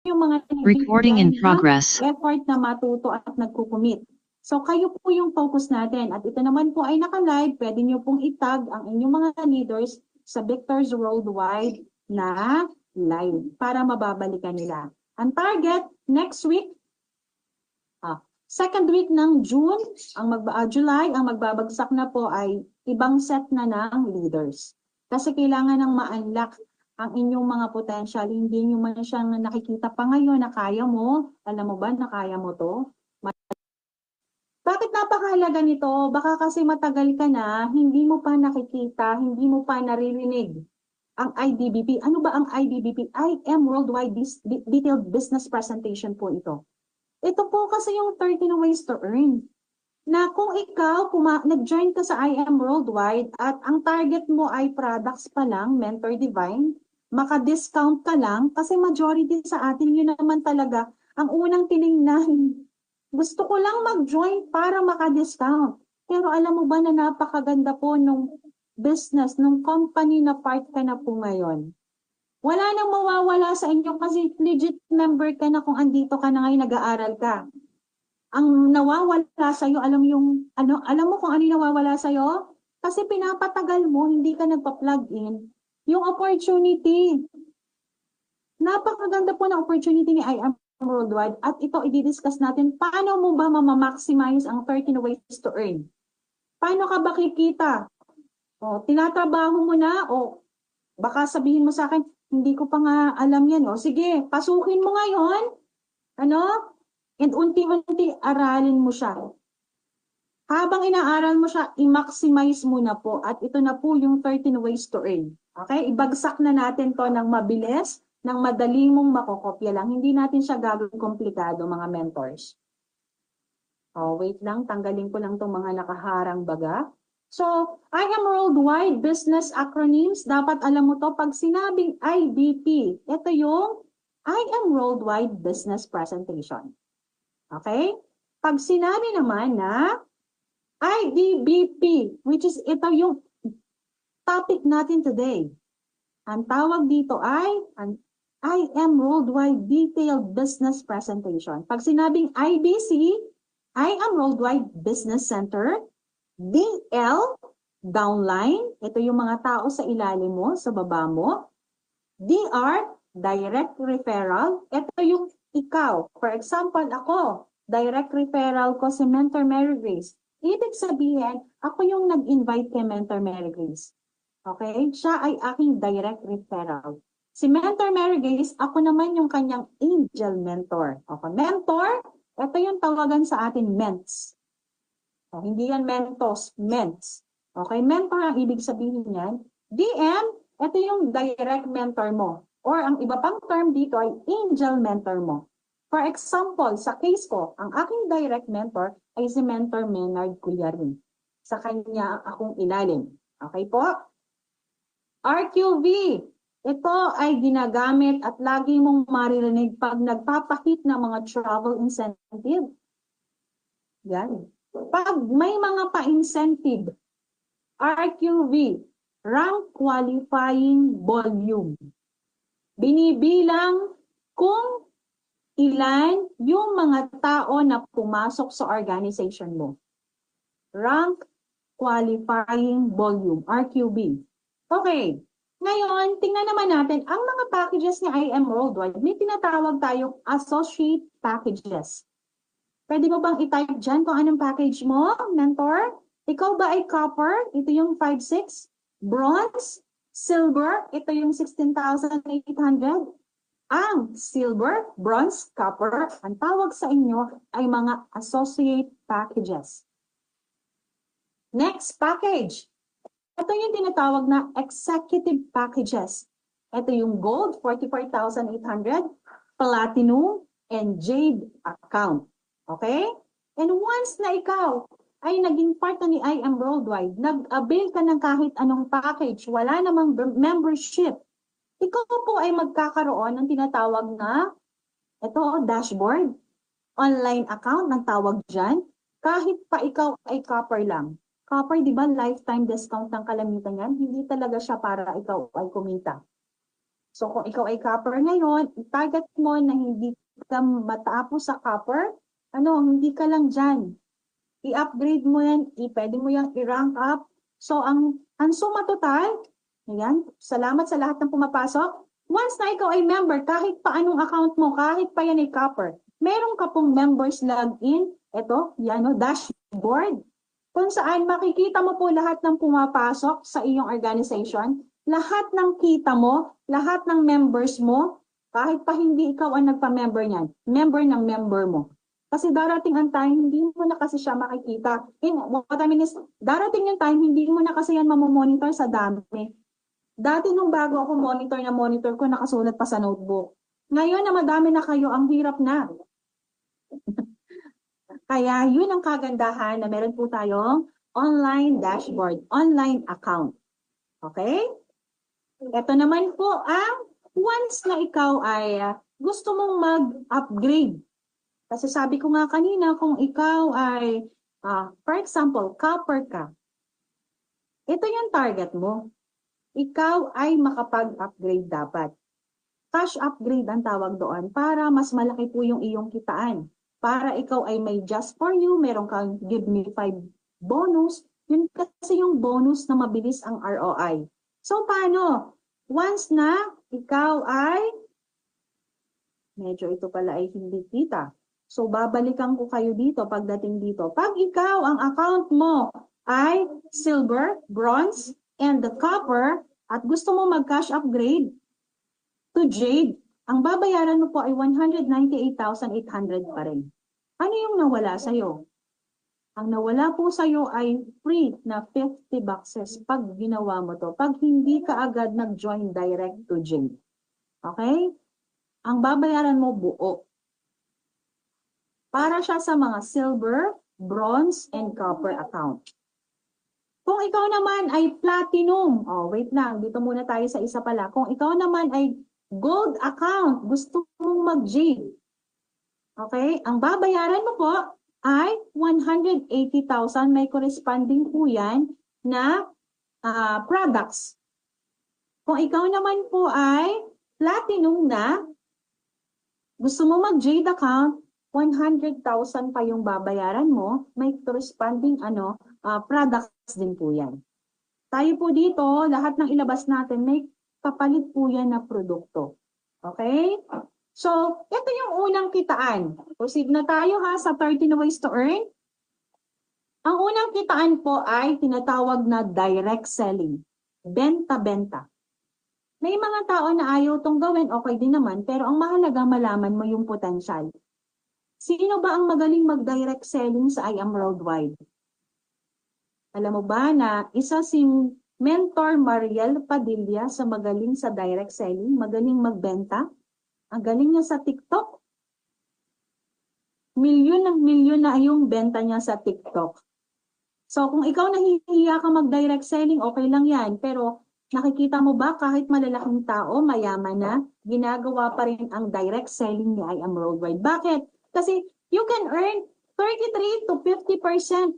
yung mga Recording in nagbibigay ng progress. effort na matuto at nagkukumit. So kayo po yung focus natin. At ito naman po ay naka-live. Pwede nyo pong itag ang inyong mga leaders sa Victors Worldwide na live para mababalikan nila. Ang target next week, second week ng July, ang magbabagsak na po ay ibang set na ng leaders. Kasi kailangan ng ma-unlock ang inyong mga potential. Hindi nyo man siyang nakikita pa ngayon na kaya mo. Alam mo ba na kaya mo to? Bakit napakahalaga nito? Baka kasi matagal ka na, hindi mo pa nakikita, hindi mo pa naririnig ang IDBP. Ano ba ang IDBP? IM Worldwide Detailed Business Presentation po ito. Ito po kasi yung 13 ways to earn. Na kung ikaw nag-join ka sa IM Worldwide at ang target mo ay products pa lang, Mentor Divine, maka-discount ka lang kasi majority sa atin yun naman talaga ang unang tiningnan. Gusto ko lang mag-join para maka-discount. Pero alam mo ba na napakaganda po nung business, nung company na part ka na po ngayon. Wala nang mawawala sa inyo kasi legit member ka na kung andito ka na ngayon nag-aaral ka. Ang nawawala sa iyo, alam mo kung ano yung nawawala sa iyo? Kasi pinapatagal mo, hindi ka nagpa-plug in yung opportunity. Napakaganda po ng opportunity ni IM Worldwide at ito i-discuss natin paano mo ba ma-maximize ang 13 ways to earn. Paano ka ba kikita? O, tinatrabaho mo na o baka sabihin mo sa akin, hindi ko pa nga alam yan. O, sige, pasukin mo ngayon. Ano? And unti-unti aralin mo siya. Habang inaaral mo siya, i-maximize mo na po. At ito na po yung 13 ways to earn. Okay? Ibagsak na natin to ng mabilis, ng madali mong makokopya lang. Hindi natin siya gagawin komplikado, mga mentors. Oh, wait lang, tanggalin ko lang itong mga nakaharang baga. So, IM Worldwide Business Acronyms, dapat alam mo to pag sinabing IBP, ito yung IM Worldwide Business Presentation. Okay? Pag sinabi naman na IDBP, which is ito yung topic natin today. Ang tawag dito ay IM Worldwide Detailed Business Presentation. Pag sinabing IBC, IM Worldwide Business Center, DL, downline, ito yung mga tao sa ilalim mo, sa baba mo. DR, direct referral, ito yung ikaw. For example, ako, direct referral ko si Mentor Mary Grace. Ibig sabihin, ako yung nag-invite kay Mentor Mary Grace. Okay? Siya ay aking direct referral. Si Mentor Mary Grace, ako naman yung kanyang angel mentor. Okay, mentor, ito yung tawagan sa atin, ments. O, hindi yan mentos, ments. Okay, mentor ang ibig sabihin niyan. DM, ito yung direct mentor mo. Or ang iba pang term dito ay angel mentor mo. For example, sa case ko, ang aking direct mentor ay si Mentor Menard Culiarin. Sa kanya akong ilalim. Okay po? RQV, ito ay ginagamit at lagi mong maririnig pag nagpapakit ng mga travel incentive. Yan. Pag may mga pa-incentive, RQV, rank qualifying volume. Binibilang kung ilan yung mga tao na pumasok sa organization mo. Rank qualifying volume, RQV. Okay. Ngayon, tingnan naman natin, ang mga packages ni IM Worldwide, may tinatawag tayong associate packages. Pwede mo bang i-type dyan kung anong package mo, mentor? Ikaw ba ay copper? Ito yung 5,600. Bronze? Silver? Ito yung 16,800. Ang silver, bronze, copper, ang tawag sa inyo ay mga associate packages. Next package. Ito yung tinatawag na executive packages. Ito yung gold, 44,800, platinum, and jade account. Okay? And once na ikaw ay naging part na ni IM Worldwide, nag-avail ka ng kahit anong package, wala namang membership, ikaw po ay magkakaroon ng tinatawag na ito, dashboard, online account ng tawag dyan, kahit pa ikaw ay copper lang. Copper, di ba, lifetime discount ng kalamitan yan? Hindi talaga siya para ikaw ay kumita. So kung ikaw ay copper ngayon, i-target mo na hindi ka matapos sa copper, hindi ka lang dyan. I-upgrade mo yan, pwede mo yan i-rank up. So ang suma total, ayan, salamat sa lahat ng pumapasok. Once na ikaw ay member, kahit pa anong account mo, kahit pa yan ay copper, meron ka pong members login, ito, yan o, dashboard, kung saan makikita mo po lahat ng pumapasok sa iyong organization, lahat ng kita mo, lahat ng members mo, kahit pa hindi ikaw ang nagpa-member niyan, member ng member mo. Kasi darating ang time, hindi mo na kasi siya makikita. What I mean is, darating yung time, hindi mo na kasi yan mamomonitor sa dami. Dati nung bago ako monitor ko, nakasulat pa sa notebook. Ngayon na madami na kayo, ang hirap na. Kaya yun ang kagandahan na meron po tayong online dashboard, online account. Okay? Ito naman po ang once na ikaw ay gusto mong mag-upgrade. Kasi sabi ko nga kanina, kung ikaw ay, for example, copper ka, ito yung target mo. Ikaw ay makapag-upgrade dapat. Cash upgrade ang tawag doon para mas malaki po yung iyong kitaan. Para ikaw ay may just for you, meron kang give me 5 bonus, yun kasi yung bonus na mabilis ang ROI. So paano? Once na ikaw ay, medyo ito pala ay hindi kita. So babalikan ko kayo dito pagdating dito. Pag ikaw ang account mo ay silver, bronze, and the copper, at gusto mo mag-cash upgrade to jade, ang babayaran mo po ay 198,800 pa rin. Ano yung nawala sa'yo? Ang nawala po sa'yo ay free na 50 boxes pag ginawa mo to. Pag hindi ka agad nag-join direct to jade. Okay? Ang babayaran mo buo. Para siya sa mga silver, bronze, and copper account. Kung ikaw naman ay platinum, wait lang, dito muna tayo sa isa pala. Kung ikaw naman ay gold account, gusto mong mag-jade, okay, ang babayaran mo po ay 180,000, may corresponding po yan na products. Kung ikaw naman po ay platinum na, gusto mo mag-jade account, 100,000 pa yung babayaran mo, may corresponding products din po yan. Tayo po dito, lahat ng ilabas natin, may kapalit po yan na produkto. Okay? So, ito yung unang kitaan. Proceed na tayo sa 13 ways to earn. Ang unang kitaan po ay tinatawag na direct selling. Benta-benta. May mga tao na ayaw tong gawin, okay din naman, pero ang mahalaga malaman mo yung potensyal. Sino ba ang magaling mag-direct selling sa I Am Worldwide? Alam mo ba na isa si Mentor Mariel Padilla sa magaling sa direct selling, magaling magbenta? Ang galing niya sa TikTok. Milyon na yung benta niya sa TikTok. So kung ikaw nahihiya ka mag-direct selling, okay lang yan. Pero nakikita mo ba kahit malalaking tao, mayaman na, ginagawa pa rin ang direct selling ni I Am Worldwide. Bakit? Kasi you can earn 33 to 50%.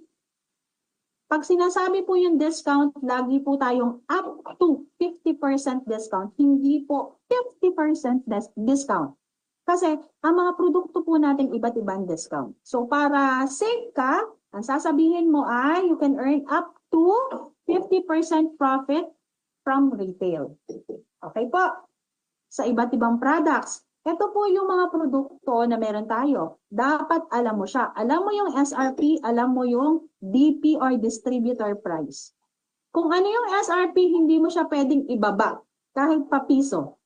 Pag sinasabi po yung discount, lagi po tayong up to 50% discount. Hindi po 50% discount. Kasi ang mga produkto po natin iba't ibang discount. So para safe ka, ang sasabihin mo ay you can earn up to 50% profit from retail. Okay po? Sa iba't ibang products. Ito po yung mga produkto na meron tayo. Dapat alam mo siya. Alam mo yung SRP, alam mo yung DP or distributor price. Kung ano yung SRP, hindi mo siya pwedeng ibaba kahit pa piso.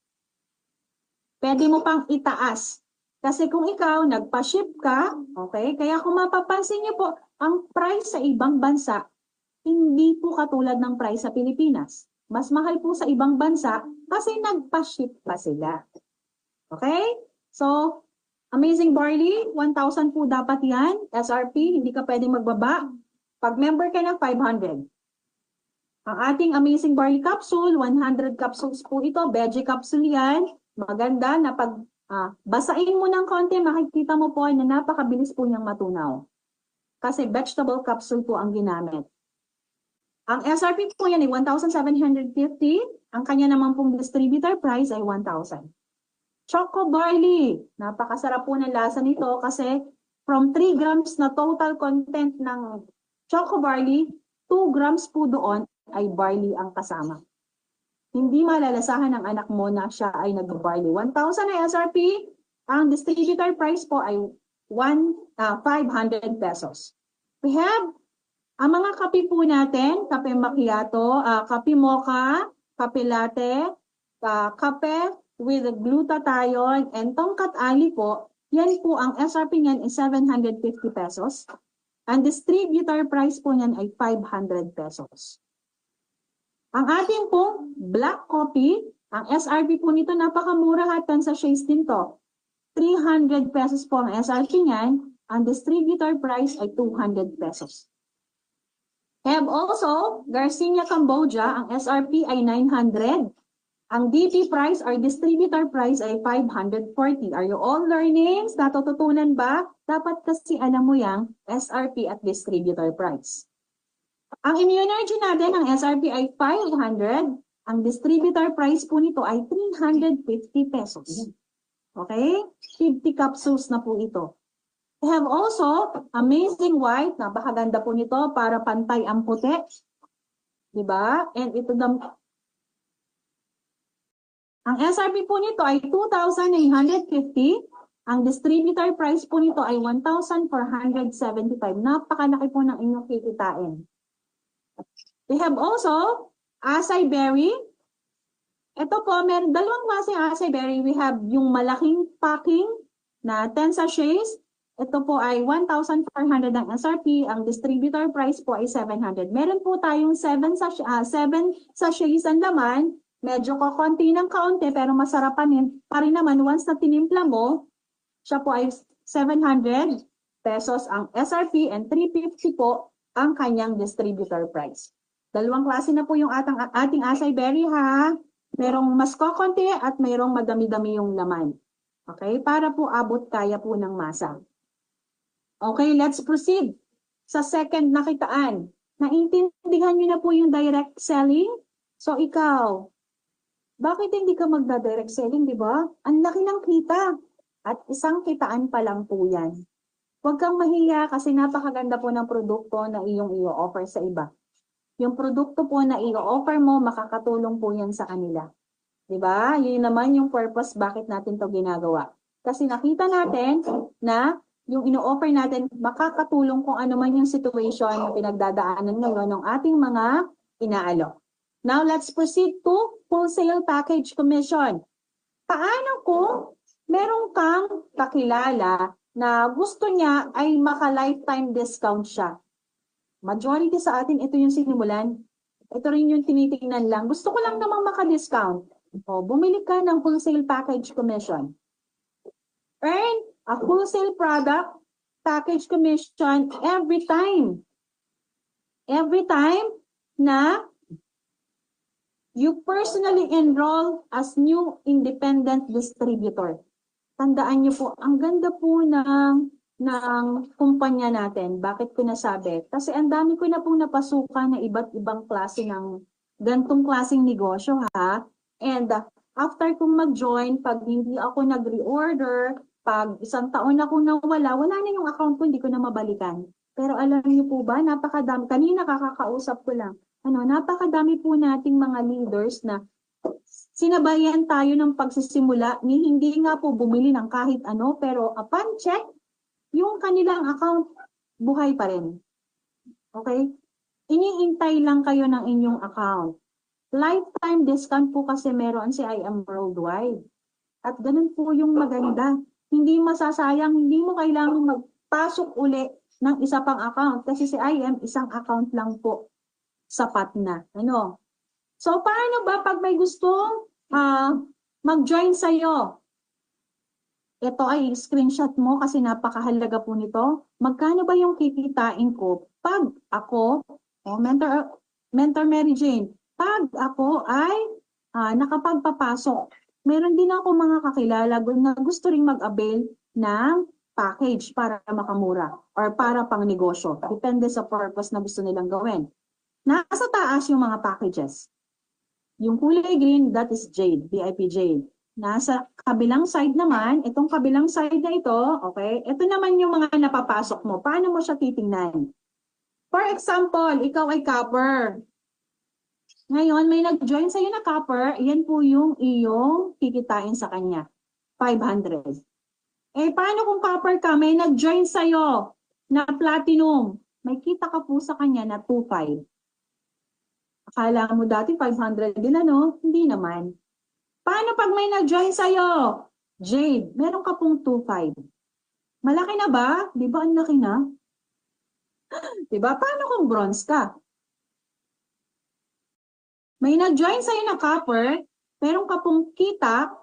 Pwede mo pang itaas. Kasi kung ikaw, nagpa-ship ka, okay? Kaya kung mapapansin niyo po, ang price sa ibang bansa, hindi po katulad ng price sa Pilipinas. Mas mahal po sa ibang bansa kasi nagpa-ship pa sila. Okay? So, Amazing Barley, 1,000 po dapat yan. SRP, hindi ka pwedeng magbaba. Pag member ka na, 500. Ang ating Amazing Barley Capsule, 100 capsules po ito. Veggie capsule yan. Maganda na pag basain mo ng konti, makikita mo po na napakabilis po niyang matunaw. Kasi vegetable capsule po ang ginamit. Ang SRP po yan ay 1,750. Ang kanya naman pong distributor price ay 1,000. Choco Barley. Napakasarap po ng lasa nito kasi from 3 grams na total content ng Choco Barley, 2 grams po doon ay barley ang kasama. Hindi malalasahan ng anak mo na siya ay nag-barley. 1,000 ay SRP. Ang distributor price po ay 500 pesos. We have ang mga kape po natin, kape macchiato, kape mocha, kape latte, kape with glutathione, and tongkat ali po, yan po ang SRP niyan is 750 pesos. Ang distributor price po niyan ay 500 pesos. Ang ating pong black coffee, ang SRP po nito napakamura hatan sa shades din to. 300 pesos po ang SRP niyan, ang distributor price ay 200 pesos. Have also, Garcinia Cambodia, ang SRP ay 900. Ang DP price or distributor price ay 540. Are you all learning? Natututunan ba? Dapat kasi alam mo yang SRP at distributor price. Ang Immunergy natin, ang SRP ay 500. Ang distributor price po nito ay 350 pesos. Okay? 50 capsules na po ito. We have also Amazing White, napakaganda po nito para pantay ang puti. Diba? And ito ang SRP po nito ay 2,950. Ang distributor price po nito ay 1,475. Napakalaki po ng inyong kikitain. We have also Acai Berry. Ito po, meron dalawang klase Acai Berry. We have yung malaking packing na 10 sachets. Ito po ay 1,400 ang SRP. Ang distributor price po ay 700. Meron po tayong 7 sachets ang laman. Medyo kakonti ng kaunti pero masarap pa rin naman once na tinimpla mo. Siya po ay 700 pesos ang SRP and 350 po ang kanyang distributor price. Dalawang klase na po yung ating Acai Berry ha. Merong mas kakonti at merong madami-dami yung laman. Okay? Para po abot kaya po ng masa. Okay, let's proceed sa second na kitaan. Naintindihan nyo na po yung direct selling? So ikaw, bakit hindi ka magda-direct selling, di ba? Ang laki ng kita. At isang kitaan pa lang po yan. Huwag kang mahiya kasi napakaganda po ng produkto na iyong i-offer sa iba. Yung produkto po na i-offer mo, makakatulong po yan sa kanila. Di ba? Yun naman yung purpose bakit natin to ginagawa. Kasi nakita natin na yung ino-offer natin, makakatulong kung ano man yung situation na pinagdadaanan ngayon ng ating mga inaalok. Now, let's proceed to wholesale package commission. Paano kung meron kang kakilala na gusto niya ay maka-lifetime discount siya? Majority sa atin, ito yung sinimulan. Ito rin yung tinitingnan lang. Gusto ko lang namang maka-discount. O, bumili ka ng wholesale package commission. Earn a wholesale product package commission every time. Every time na you personally enroll as new independent distributor. Tandaan niyo po, ang ganda po ng kumpanya natin. Bakit ko nasabi? Kasi ang dami ko na pong napasukan na iba't ibang klase ng gantong klaseng negosyo ha. And after kong mag-join, pag hindi ako nag-reorder, pag isang taon akong nawala, wala na yung account ko, hindi ko na mabalikan. Pero alam niyo po ba, napakadami, kanina kakakausap ko lang, napakadami po nating mga leaders na sinabayan tayo ng pagsisimula, ni hindi nga po bumili ng kahit ano, pero upon check, yung kanilang account, buhay pa rin. Okay? Iniintay lang kayo ng inyong account. Lifetime discount po kasi meron si IM Worldwide. At ganun po yung maganda. Hindi masasayang, hindi mo kailangan magpasok uli ng isa pang account. Kasi si IM, isang account lang po. Sapat na. Ano? So, paano ba pag may gustong mag-join sa'yo? Ito ay screenshot mo kasi napakahalaga po nito. Magkano ba yung kikitain ko pag ako, Mentor Mary Jane, pag ako ay nakapagpapasok? Meron din ako mga kakilala na gusto ring mag-avail ng package para makamura or para pang negosyo. Depende sa purpose na gusto nilang gawin. Nasa taas yung mga packages. Yung kulay green, that is Jade, VIP Jade. Nasa kabilang side naman, itong kabilang side na ito, okay, ito naman yung mga napapasok mo. Paano mo siya titingnan? For example, ikaw ay copper. Ngayon, may nag-join sa'yo na copper, yan po yung iyong kikitain sa kanya. 500. Eh, paano kung copper ka, may nag-join sa'yo na platinum, may kita ka po sa kanya na 2.5. Akala mo dati 500 din ano? Hindi naman. Paano pag may nag-join sa'yo? Jade, meron ka pong 2.5. Malaki na ba? Di ba ang laki na? Di ba? Paano kung bronze ka? May nag-join sa'yo na copper, meron ka pong kita,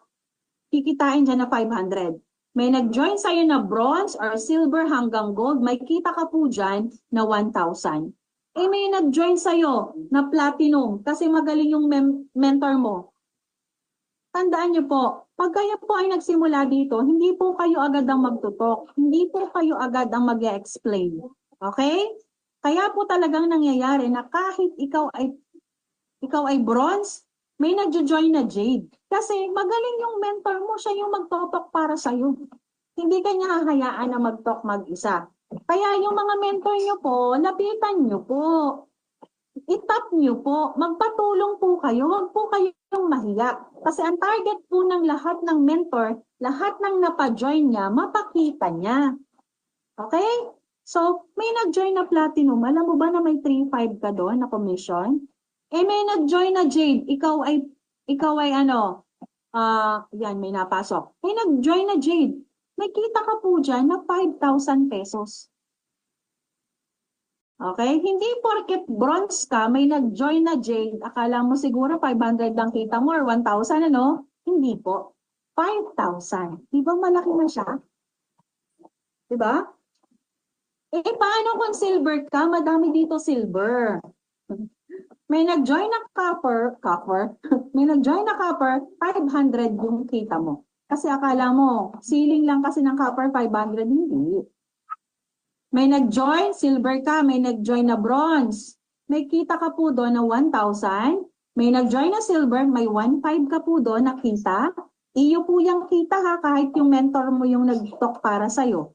kikitain dyan na 500. May nag-join sa'yo na bronze or silver hanggang gold, may kita ka po dyan na 1,000. Eh may nag-join sa'yo na platinum kasi magaling yung mentor mo. Tandaan niyo po, pag kayo po ay nagsimula dito, hindi po kayo agad ang magtutok. Hindi po kayo agad ang mag-explain. Okay? Kaya po talagang nangyayari na kahit ikaw ay bronze, may nagjo-join na Jade. Kasi magaling yung mentor mo, siya yung magtotok para sa'yo. Hindi ka niya hahayaan na mag-talk mag-isa. Kaya yung mga mentor niyo po, lapitan niyo po. I-tap niyo po. Magpatulong po kayo. Huwag po kayong mahiya. Kasi ang target po ng lahat ng mentor, lahat ng napa-join niya, mapakita niya. Okay? So, may nag-join na platinum. Alam mo ba na may 3.5 ka doon na commission? Eh, may nag-join na Jade. Ikaw ay ano, yan, may napasok. May nag-join na Jade. May kita ka po dyan na 5,000 pesos. Okay? Hindi porket bronze ka, may nag-join na Jade, akala mo siguro 500 lang kita mo or 1,000 ano? Hindi po. 5,000. Di ba malaki na siya? Di ba? Eh, paano kung silver ka? Madami dito silver. May nag-join na copper, may nag-join na copper, 500 yung kita mo. Kasi akala mo, ceiling lang kasi ng copper, 500, hindi. May nag-join, silver ka, may nag-join na bronze. May kita ka po doon na 1,000. May nag-join na silver, may 1,500 ka po doon na kita. Iyo po yung kita ha, kahit yung mentor mo yung nag-talk para sa'yo.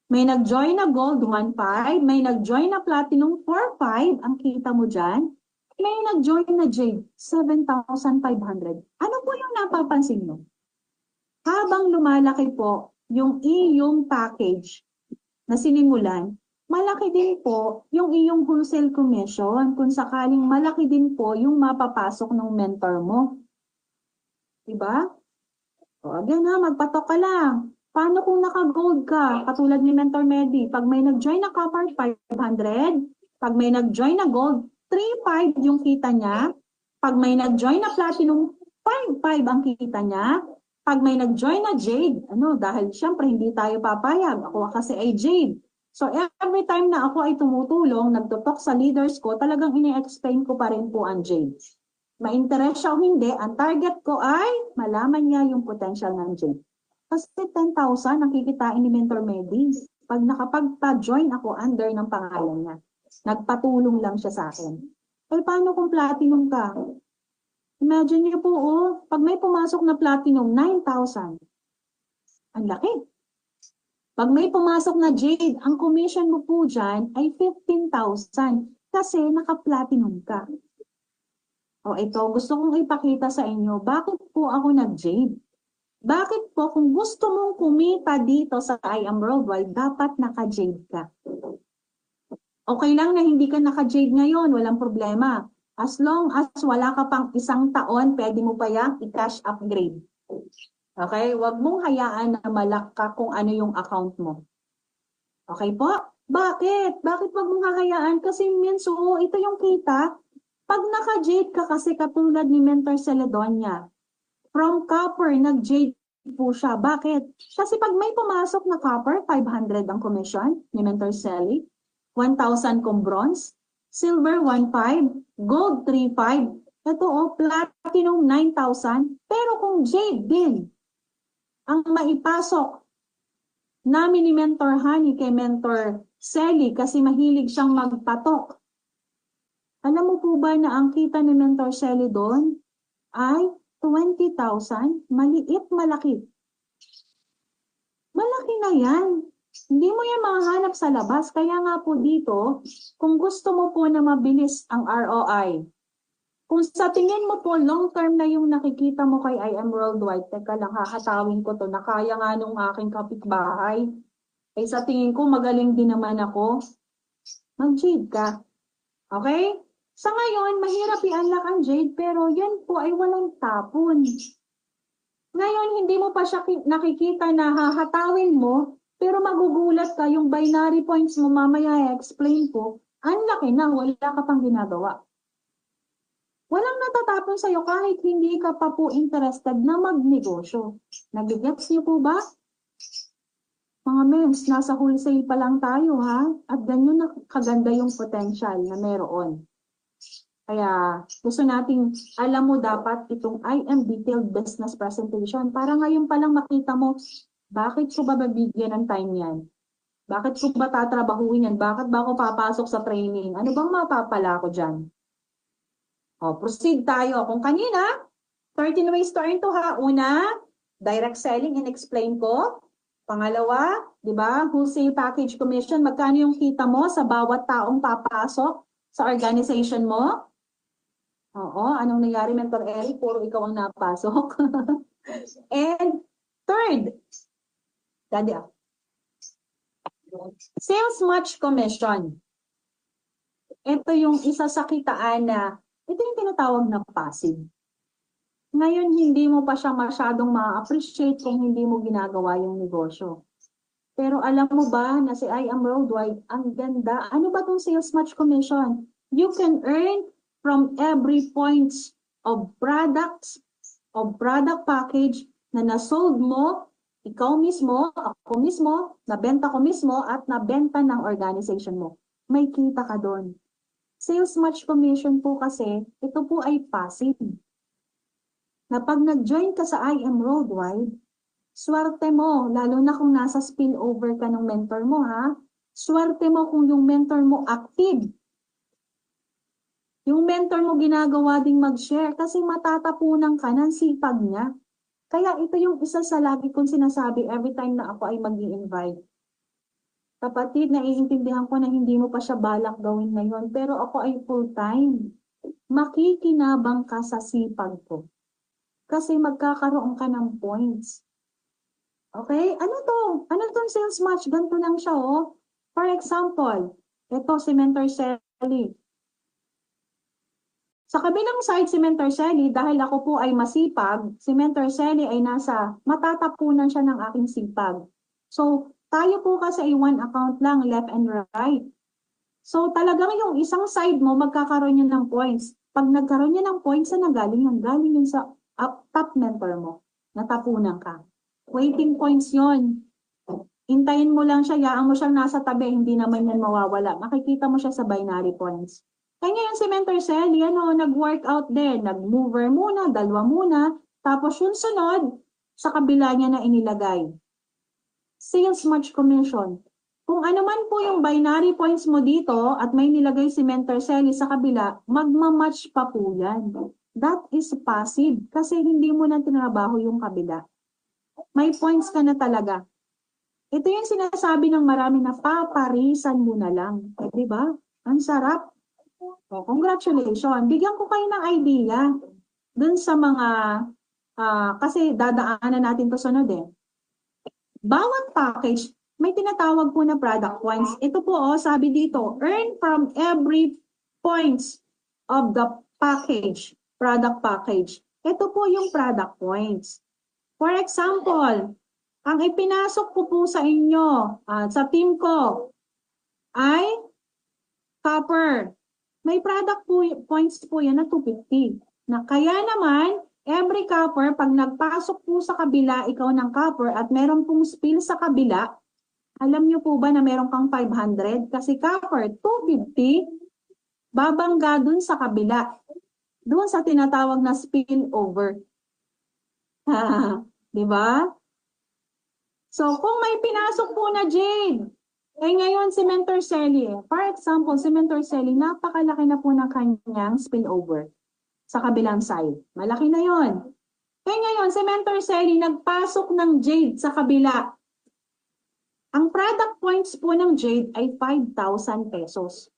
May nag-join na gold, 1,500. May nag-join na platinum, 4,500 ang kita mo dyan. May nag-join na jade, 7,500. Ano po yung napapansin mo? Habang lumalaki po yung iyong package na sinimulan, malaki din po yung iyong wholesale commission kung sakaling malaki din po yung mapapasok ng mentor mo. Diba? O, again ha, magpatok ka lang. Paano kung naka-gold ka? Katulad ni Mentor Medi, pag may nag-join na copper, 500. Pag may nag-join na gold, 3,500 yung kita niya. Pag may nag-join na platinum, 5,500 ang kita niya. Pag may nag-join na Jade, dahil syempre hindi tayo papayag. Ako kasi ay Jade. So every time na ako ay tumutulong, nagtutok sa leaders ko, talagang ini-explain ko pa rin po ang Jade. Ma-interest siya o hindi, ang target ko ay malaman niya yung potential ng Jade. Kasi 10,000 ang kikitain ni Mentor Medis. Pag nakapagpa-join ako under ng pangalan niya, nagpatulong lang siya sa akin. Eh paano kung platinum ka? Imagine niyo po, pag may pumasok na platinum, 9,000. Ang laki. Pag may pumasok na jade, ang commission mo po dyan ay 15,000 kasi naka-platinum ka. O ito, gusto kong ipakita sa inyo, bakit po ako nag-jade? Bakit po kung gusto mong kumita dito sa I Am Worldwide, dapat naka-jade ka? Okay lang na hindi ka naka-jade ngayon, walang problema. As long as wala ka pang isang taon, pwede mo pa yan i-cash upgrade. Okay? Huwag mong hayaan na malak ka kung ano yung account mo. Okay po? Bakit? Bakit wag mong hahayaan? Kasi minso, ito yung kita. Pag naka-jade ka kasi katulad ni Mentor Celedonia, from copper, nag-jade po siya. Bakit? Kasi pag may pumasok na copper, 500 ang commission ni Mentor Celi, 1,000 kung bronze, silver 1,500, gold 3,500, ito platinum 9,000, pero kung jade din, ang maipasok namin ni Mentor Honey kay Mentor Celi kasi mahilig siyang magpatok. Alam mo po ba na ang kita ni Mentor Shelly doon ay 20,000? Maliit, malaki. Malaki na yan. Hindi mo yan mahanap sa labas. Kaya nga po dito, kung gusto mo po na mabilis ang ROI, kung sa tingin mo po long term na yung nakikita mo kay IM Worldwide, teka lang, hahatawin ko to, na kaya nga nung aking kapitbahay. Eh sa tingin ko, magaling din naman ako. Mag-jade ka. Okay? Sa ngayon, mahirap i-unlock ang jade, pero yan po ay walang tapon. Ngayon, hindi mo pa siya nakikita na hahatawin mo, pero magugulat ka, yung binary points mo mamaya i-explain ko, ang laki na, wala ka pang ginagawa. Walang natatapon sa'yo kahit hindi ka pa po interested na magnegosyo. Nagigets niyo po ba? Mga mens, nasa wholesale pa lang tayo ha, at ganyan na kaganda yung potential na meron. Kaya gusto nating alam mo dapat itong IM Detailed Business Presentation para ngayon pa lang makita mo bakit ko ba babigyan ng time yan? Bakit ko ba tatrabahuin yan? Bakit ba ako papasok sa training? Ano bang mapapala ko dyan? O, proceed tayo. Kung kanina, 13 ways to earn to ha. Una, direct selling and explain ko. Pangalawa, di ba, wholesale package commission, magkano yung kita mo sa bawat taong papasok sa organization mo? Oo, anong nangyari, Mentor Eric? Puro ikaw ang napasok. And third, daddy, sales match commission. Ito yung isa sa kitaan na, ito yung tinatawag na passive. Ngayon, hindi mo pa siya masyadong ma-appreciate kung hindi mo ginagawa yung negosyo. Pero alam mo ba na si IM Worldwide, ang ganda. Ano ba tong sales match commission? You can earn from every points of products, of product package na nasold mo, ikaw mismo, ako mismo, nabenta ko mismo, at nabenta ng organization mo. May kita ka doon. Sales match commission po kasi, ito po ay passive. Na pag nag-join ka sa IM Worldwide, swerte mo, lalo na kung nasa spillover ka ng mentor mo ha. Swerte mo kung yung mentor mo active. Yung mentor mo ginagawa ding mag-share kasi matatapunan ka ng sipag niya. Kaya ito yung isa sa lagi kong sinasabi every time na ako ay mag-i-invite. Kapatid, naiintindihan ko na hindi mo pa siya balak gawin ngayon, pero ako ay full-time. Makikinabang ka sa sipag ko. Kasi magkakaroon ka ng points. Okay? Ano to? Ano tong sales match? Ganito lang siya, oh. For example, ito si Mentor Shelly. Sa kabilang side si Mentor Shelly, dahil ako po ay masipag, si Mentor Shelly ay matatapunan siya ng aking sipag. So, tayo po kasi ay one account lang, left and right. So, talagang yung isang side mo, magkakaroon yun ng points. Pag nagkaroon yun ng points, na galing yun? Galing yun sa top mentor mo. Natapunan ka. Waiting points yon. Hintayin mo lang siya, yaan mo siyang nasa tabi, hindi naman yan mawawala. Makikita mo siya sa binary points. Kaya ngayon si Mentor Shelly, nag-workout din. Nag-mover muna, dalawa muna. Tapos yung sunod, sa kabila niya na inilagay. Sales match commission. Kung ano man po yung binary points mo dito at may nilagay si Mentor Shelly sa kabila, magmamatch pa po yan. That is passive kasi hindi mo na tinrabaho yung kabila. May points ka na talaga. Ito yung sinasabi ng marami na paparisan mo na lang. Eh, di ba? Ang sarap. Oh, congratulations. Bigyan ko kayo ng idea dun sa mga, kasi dadaanan natin to sunod eh. Bawat package, may tinatawag po na product points. Ito po, sabi dito, earn from every points of the package, product package. Ito po yung product points. For example, ang ipinasok ko po sa inyo, sa team ko, ay copper. May product points po yan na 250. Na kaya naman, every copper, pag nagpasok po sa kabila, ikaw ng copper, at meron pong spill sa kabila, alam niyo po ba na meron kang 500? Kasi copper, 250, babangga dun sa kabila. Doon sa tinatawag na spillover. Di ba? So, kung may pinasok po na jade, Eh ngayon, si Mentor Sally, for example, si Mentor Sally, napakalaki na po ng kanyang spillover sa kabilang side. Malaki na yon. Eh ngayon, si Mentor Sally, nagpasok ng Jade sa kabila. Ang product points po ng Jade ay 5,000 pesos.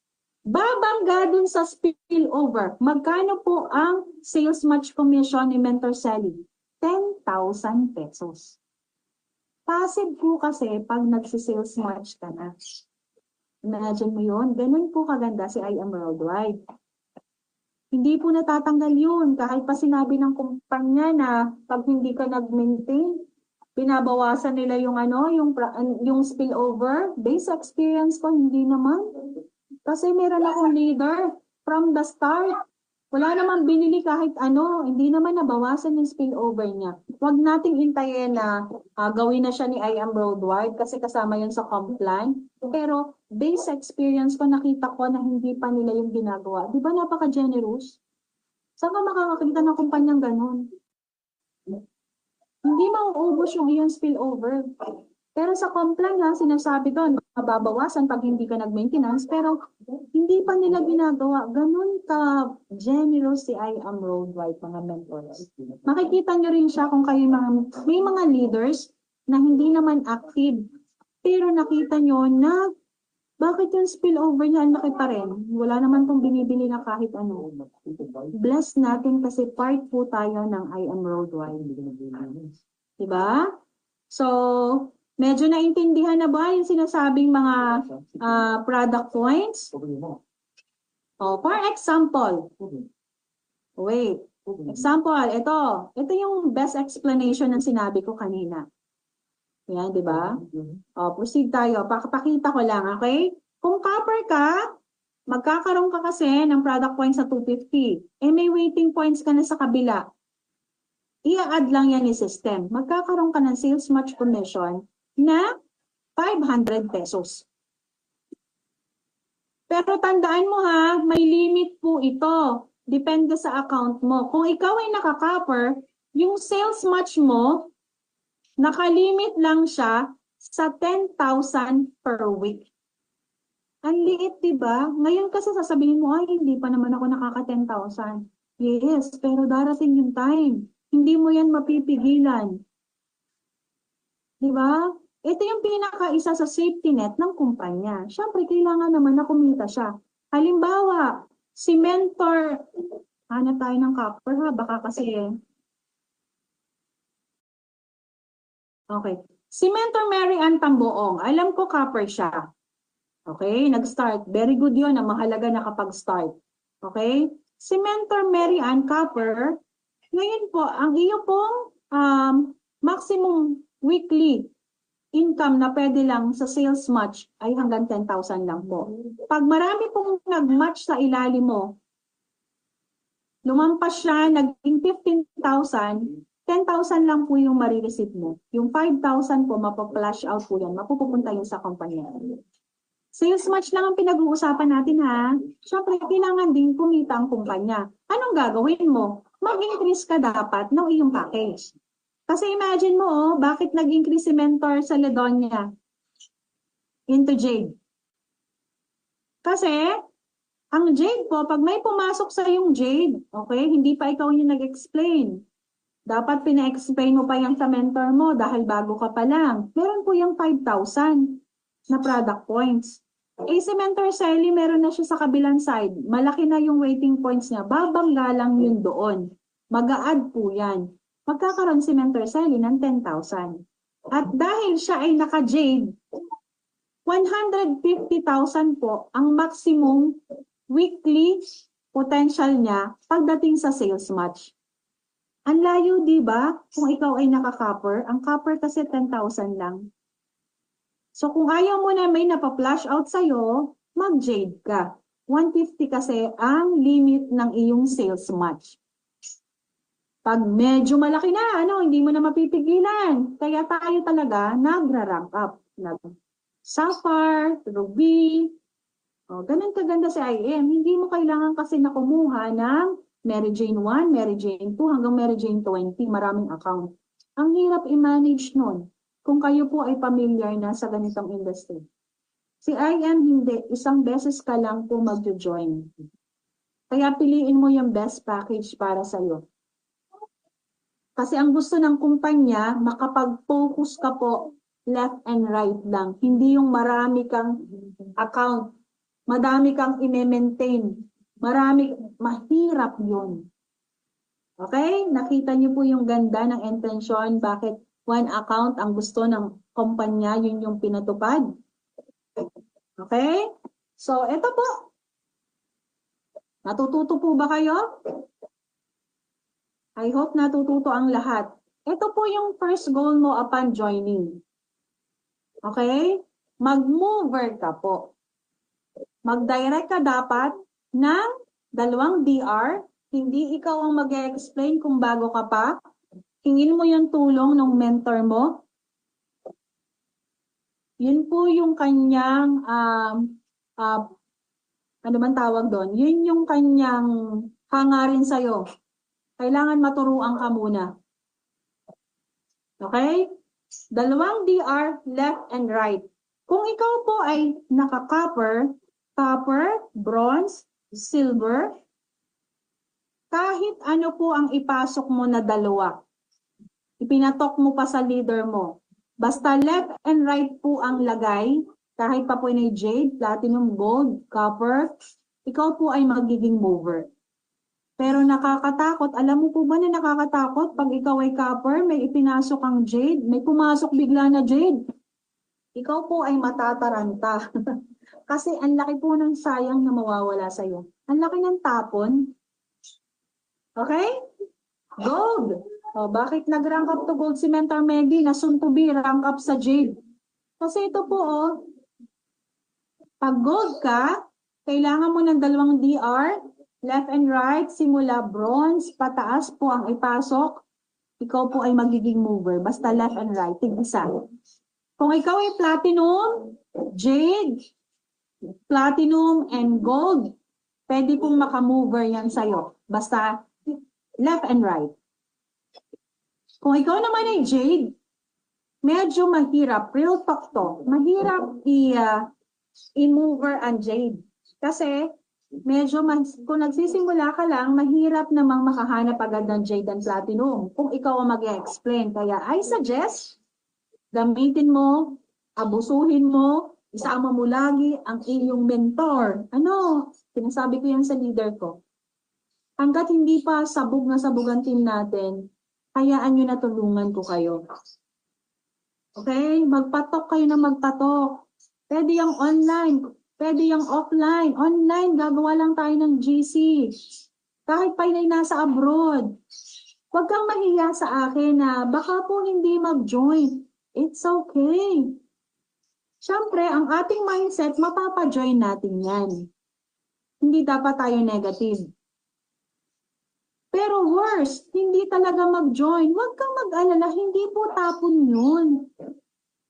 Babangga dun sa spillover. Magkano po ang sales match commission ni Mentor Sally? 10,000 pesos. Passive po kasi pag nagsisales match ka na. Imagine mo yun. Ganun po kaganda si I Am Worldwide. Hindi po natatanggal yun. Kahit pa sinabi ng kumpanya na pag hindi ka nag-maintain, binabawasan nila yung yung spillover. Base experience ko, hindi naman. Kasi meron akong leader from the start. Wala naman binili kahit ano, hindi naman nabawasan yung spillover niya. Huwag nating hintayin na gawin na siya ni I Am Worldwide kasi kasama yun sa Complan. Pero base experience ko, nakita ko na hindi pa nila yung ginagawa. Di ba napaka-generous? Saan ka makakakita ng kumpanyang ganun? Hindi mauubos yung iyong spillover. Pero sa Complan nga, sinasabi doon, mababawasan pag hindi ka nag-maintenance, pero hindi pa nila ginagawa. Ganun ka generous si I Am Worldwide, mga mentors. Makikita nyo rin siya kung kayo may mga leaders na hindi naman active, pero nakita nyo na bakit yung spillover niya ang laki pa rin? Wala naman tong binibili na kahit ano. Bless natin kasi part po tayo ng I Am Worldwide. Diba? So, medyo naintindihan na ba yung sinasabing mga product points? Oh, for example, wait, example, ito yung best explanation ng sinabi ko kanina. Yan, di ba? Oh, proceed tayo. Pakita ko lang, okay? Kung copper ka, magkakaroon ka kasi ng product points sa 250. Eh, may waiting points ka na sa kabila. I-add lang yan ni system. Magkakaroon ka ng sales match commission na 500 pesos. Pero tandaan mo ha, may limit po ito. Depende sa account mo. Kung ikaw ay naka-copper, yung sales match mo, nakalimit lang siya sa 10,000 per week. Ang liit, diba? Ngayon kasi sasabihin mo, ay, hindi pa naman ako nakaka 10,000. Yes, pero darating yung time. Hindi mo yan mapipigilan. Diba? Ito yung pinaka-isa sa safety net ng kumpanya. Siyempre, kailangan naman na kumita siya. Halimbawa, si Mentor, hanap tayo ng copper ha, baka kasi okay. Si Mentor Mary Ann Tamboong, alam ko copper siya. Okay, nag-start. Very good yun, ang mahalaga nakapag-start. Okay? Si Mentor Mary Ann Copper, ngayon po, ang iyo pong maximum weekly income na pwede lang sa sales match ay hanggang 10,000 lang po. Pag marami pong nag-match sa ilalim mo, lumampas siya, naging 15,000, 10,000 lang po yung marireceive mo. Yung 5,000 po, mapa-flash out po yan. Mapupunta yun sa kumpanya. Sales match lang ang pinag-uusapan natin ha. Siyempre, kailangan din kumita ang kumpanya. Anong gagawin mo? Mag-increase ka dapat ng iyong package. Kasi imagine mo, bakit nag-increase si Mentor sa Ledonia into Jade? Kasi, ang Jade po, pag may pumasok sa yung Jade, okay, hindi pa ikaw yung nag-explain. Dapat pina-explain mo pa yung sa mentor mo dahil bago ka pa lang. Meron po yung 5,000 na product points. Eh si Mentor Sally, meron na siya sa kabilang side. Malaki na yung waiting points niya. Babangga lang yun doon. Mag-a-add po yan. Magkakaroon si Mentor Sally ng 10,000. At dahil siya ay naka-Jade, 150,000 po ang maximum weekly potential niya pagdating sa sales match. Ang layo, di ba? Kung ikaw ay naka-copper, ang copper kasi 10,000 lang. So kung ayaw mo na may napa-flash out sa'yo, mag-Jade ka. 150 kasi ang limit ng iyong sales match. Pag medyo malaki na, hindi mo na mapipigilan. Kaya tayo talaga nagra-rank up. Sapphire, Ruby, ganun kaganda si IM. Hindi mo kailangan kasi na kumuha ng Mary Jane 1, Mary Jane 2, hanggang Mary Jane 20, maraming account. Ang hirap i-manage nun kung kayo po ay familiar na sa ganitong industry. Si IM hindi, isang beses ka lang po mag-join. Kaya piliin mo yung best package para sa'yo. Kasi ang gusto ng kumpanya, makapag-focus ka po left and right lang. Hindi yung marami kang account, madami kang i-maintain. Mahirap yun. Okay? Nakita niyo po yung ganda ng intensyon, bakit one account ang gusto ng kumpanya, yun yung pinatupad. Okay? So, ito po. Natututo po ba kayo? I hope natututo ang lahat. Ito po yung first goal mo upon joining. Okay? Mag-mover ka po. Mag-direct ka dapat ng 2 DR. Hindi ikaw ang mag-explain kung bago ka pa. Hingin mo yung tulong ng mentor mo. Yun po yung kanyang, ano man tawag doon? Yun yung kanyang hangarin sa'yo. Kailangan maturuan ka muna. Okay? 2 DR, left and right. Kung ikaw po ay naka-copper, bronze, silver, kahit ano po ang ipasok mo na 2, ipinatok mo pa sa leader mo. Basta left and right po ang lagay, kahit pa po ay jade, platinum, gold, copper, ikaw po ay magiging mover. Pero nakakatakot, alam mo po ba na nakakatakot pag ikaw ay copper, may ipinasok ang jade, may pumasok bigla na jade. Ikaw po ay matataranta. Kasi ang laki po ng sayang na mawawala sa'yo. Ang laki ng tapon. Okay? Gold. O, bakit nag-rank up to gold si Mentor Maggie na soon to be rank up sa jade? Kasi ito po, pag gold ka, kailangan mo ng 2 DR, left and right, simula bronze, pataas po ang ipasok, ikaw po ay magiging mover. Basta left and right, tig-isa. Kung ikaw ay platinum, jade, platinum, and gold, pwede pong makamover yan sa'yo. Basta left and right. Kung ikaw naman ay jade, medyo mahirap, real talk to, mahirap i-mover ang jade. Kasi medyo, kung nagsisimula ka lang, mahirap namang makahanap agad ng jade and platinum kung ikaw ang mag-explain. Kaya I suggest, gamitin mo, abusuhin mo, isama mo lagi ang iyong mentor. Ano? Sinasabi ko yan sa leader ko. Hanggat hindi pa sabog na sabog ang team natin, hayaan nyo na tulungan ko kayo. Okay? Magpatok kayo na magpatok. Pwede yung online, pwede yung offline. Online, gagawa lang tayo ng GC. Kahit pa yun ay nasa abroad. Huwag kang mahiya sa akin na baka po hindi mag-join. It's okay. Siyempre, ang ating mindset, mapapa-join natin yan. Hindi dapat tayo negative. Pero worse, hindi talaga mag-join. Huwag kang mag-alala, hindi po tapon yun.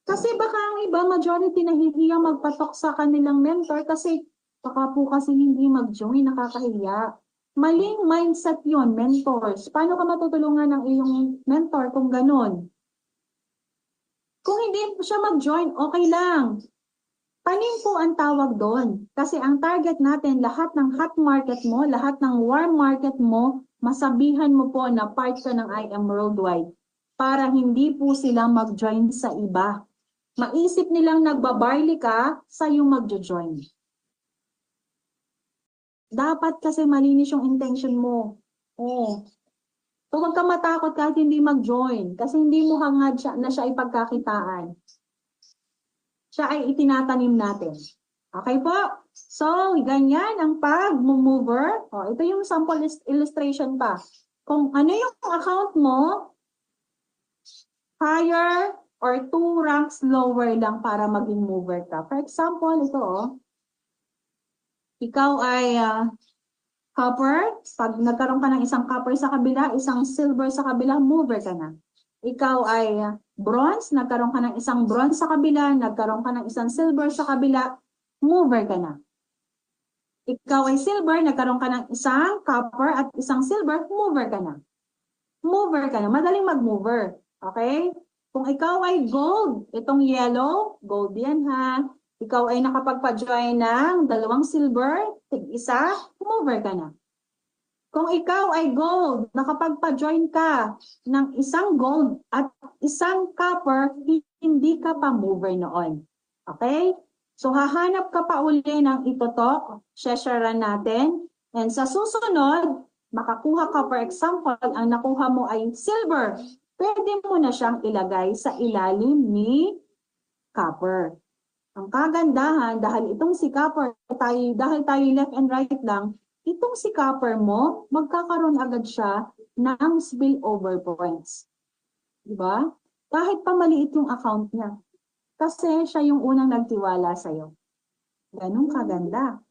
Kasi baka ang iba, majority nahihiya magpatok sa kanilang mentor kasi baka po kasi hindi mag-join, nakakahiya. Maling mindset yon, mentors. Paano ka matutulungan ng iyong mentor kung ganon? Kung hindi siya mag-join, okay lang. Tanim po ang tawag doon. Kasi ang target natin, lahat ng hot market mo, lahat ng warm market mo, masabihan mo po na part ka ng IM Worldwide para hindi po sila mag-join sa iba. Maisip nilang nagbabarley ka, sa'yo mag-join. Dapat kasi malinis yung intention mo. Oh. So huwag ka matakot kahit hindi mag-join kasi hindi mo hangad na siya ipagkakitaan. Siya ay itinatanim natin. Okay po? So, ganyan ang pag-mover. Oh, ito yung sample illustration pa. Kung ano yung account mo, higher or 2 ranks lower lang para maging mover ka. For example, ito ikaw ay copper. Pag nagkaroon ka ng isang copper sa kabila, isang silver sa kabila, mover ka na. Ikaw ay bronze, nagkaroon ka ng isang bronze sa kabila, nagkaroon ka ng isang silver sa kabila, mover ka na. Ikaw ay silver, nagkaroon ka ng isang copper at isang silver, mover ka na. Mover ka na. Madaling mag-mover. Okay? Kung ikaw ay gold, itong yellow, gold yan ha. Ikaw ay nakapagpa-join ng 2 silver, tig-isa, mover ka na. Kung ikaw ay gold, nakapagpa-join ka ng 1 gold at 1 copper, hindi ka pa mover noon. Okay? So hahanap ka pa uli ng itotok, share natin, and sa susunod, makakuha ka, for example, ang nakuha mo ay silver. Pwede mo na siyang ilagay sa ilalim ni copper. Ang kagandahan, dahil itong si copper, dahil tayo left and right lang, itong si copper mo, magkakaroon agad siya ng spillover points. Diba? Kahit pa maliit yung account niya. Kasi siya yung unang nagtiwala sa'yo. Ganun kaganda.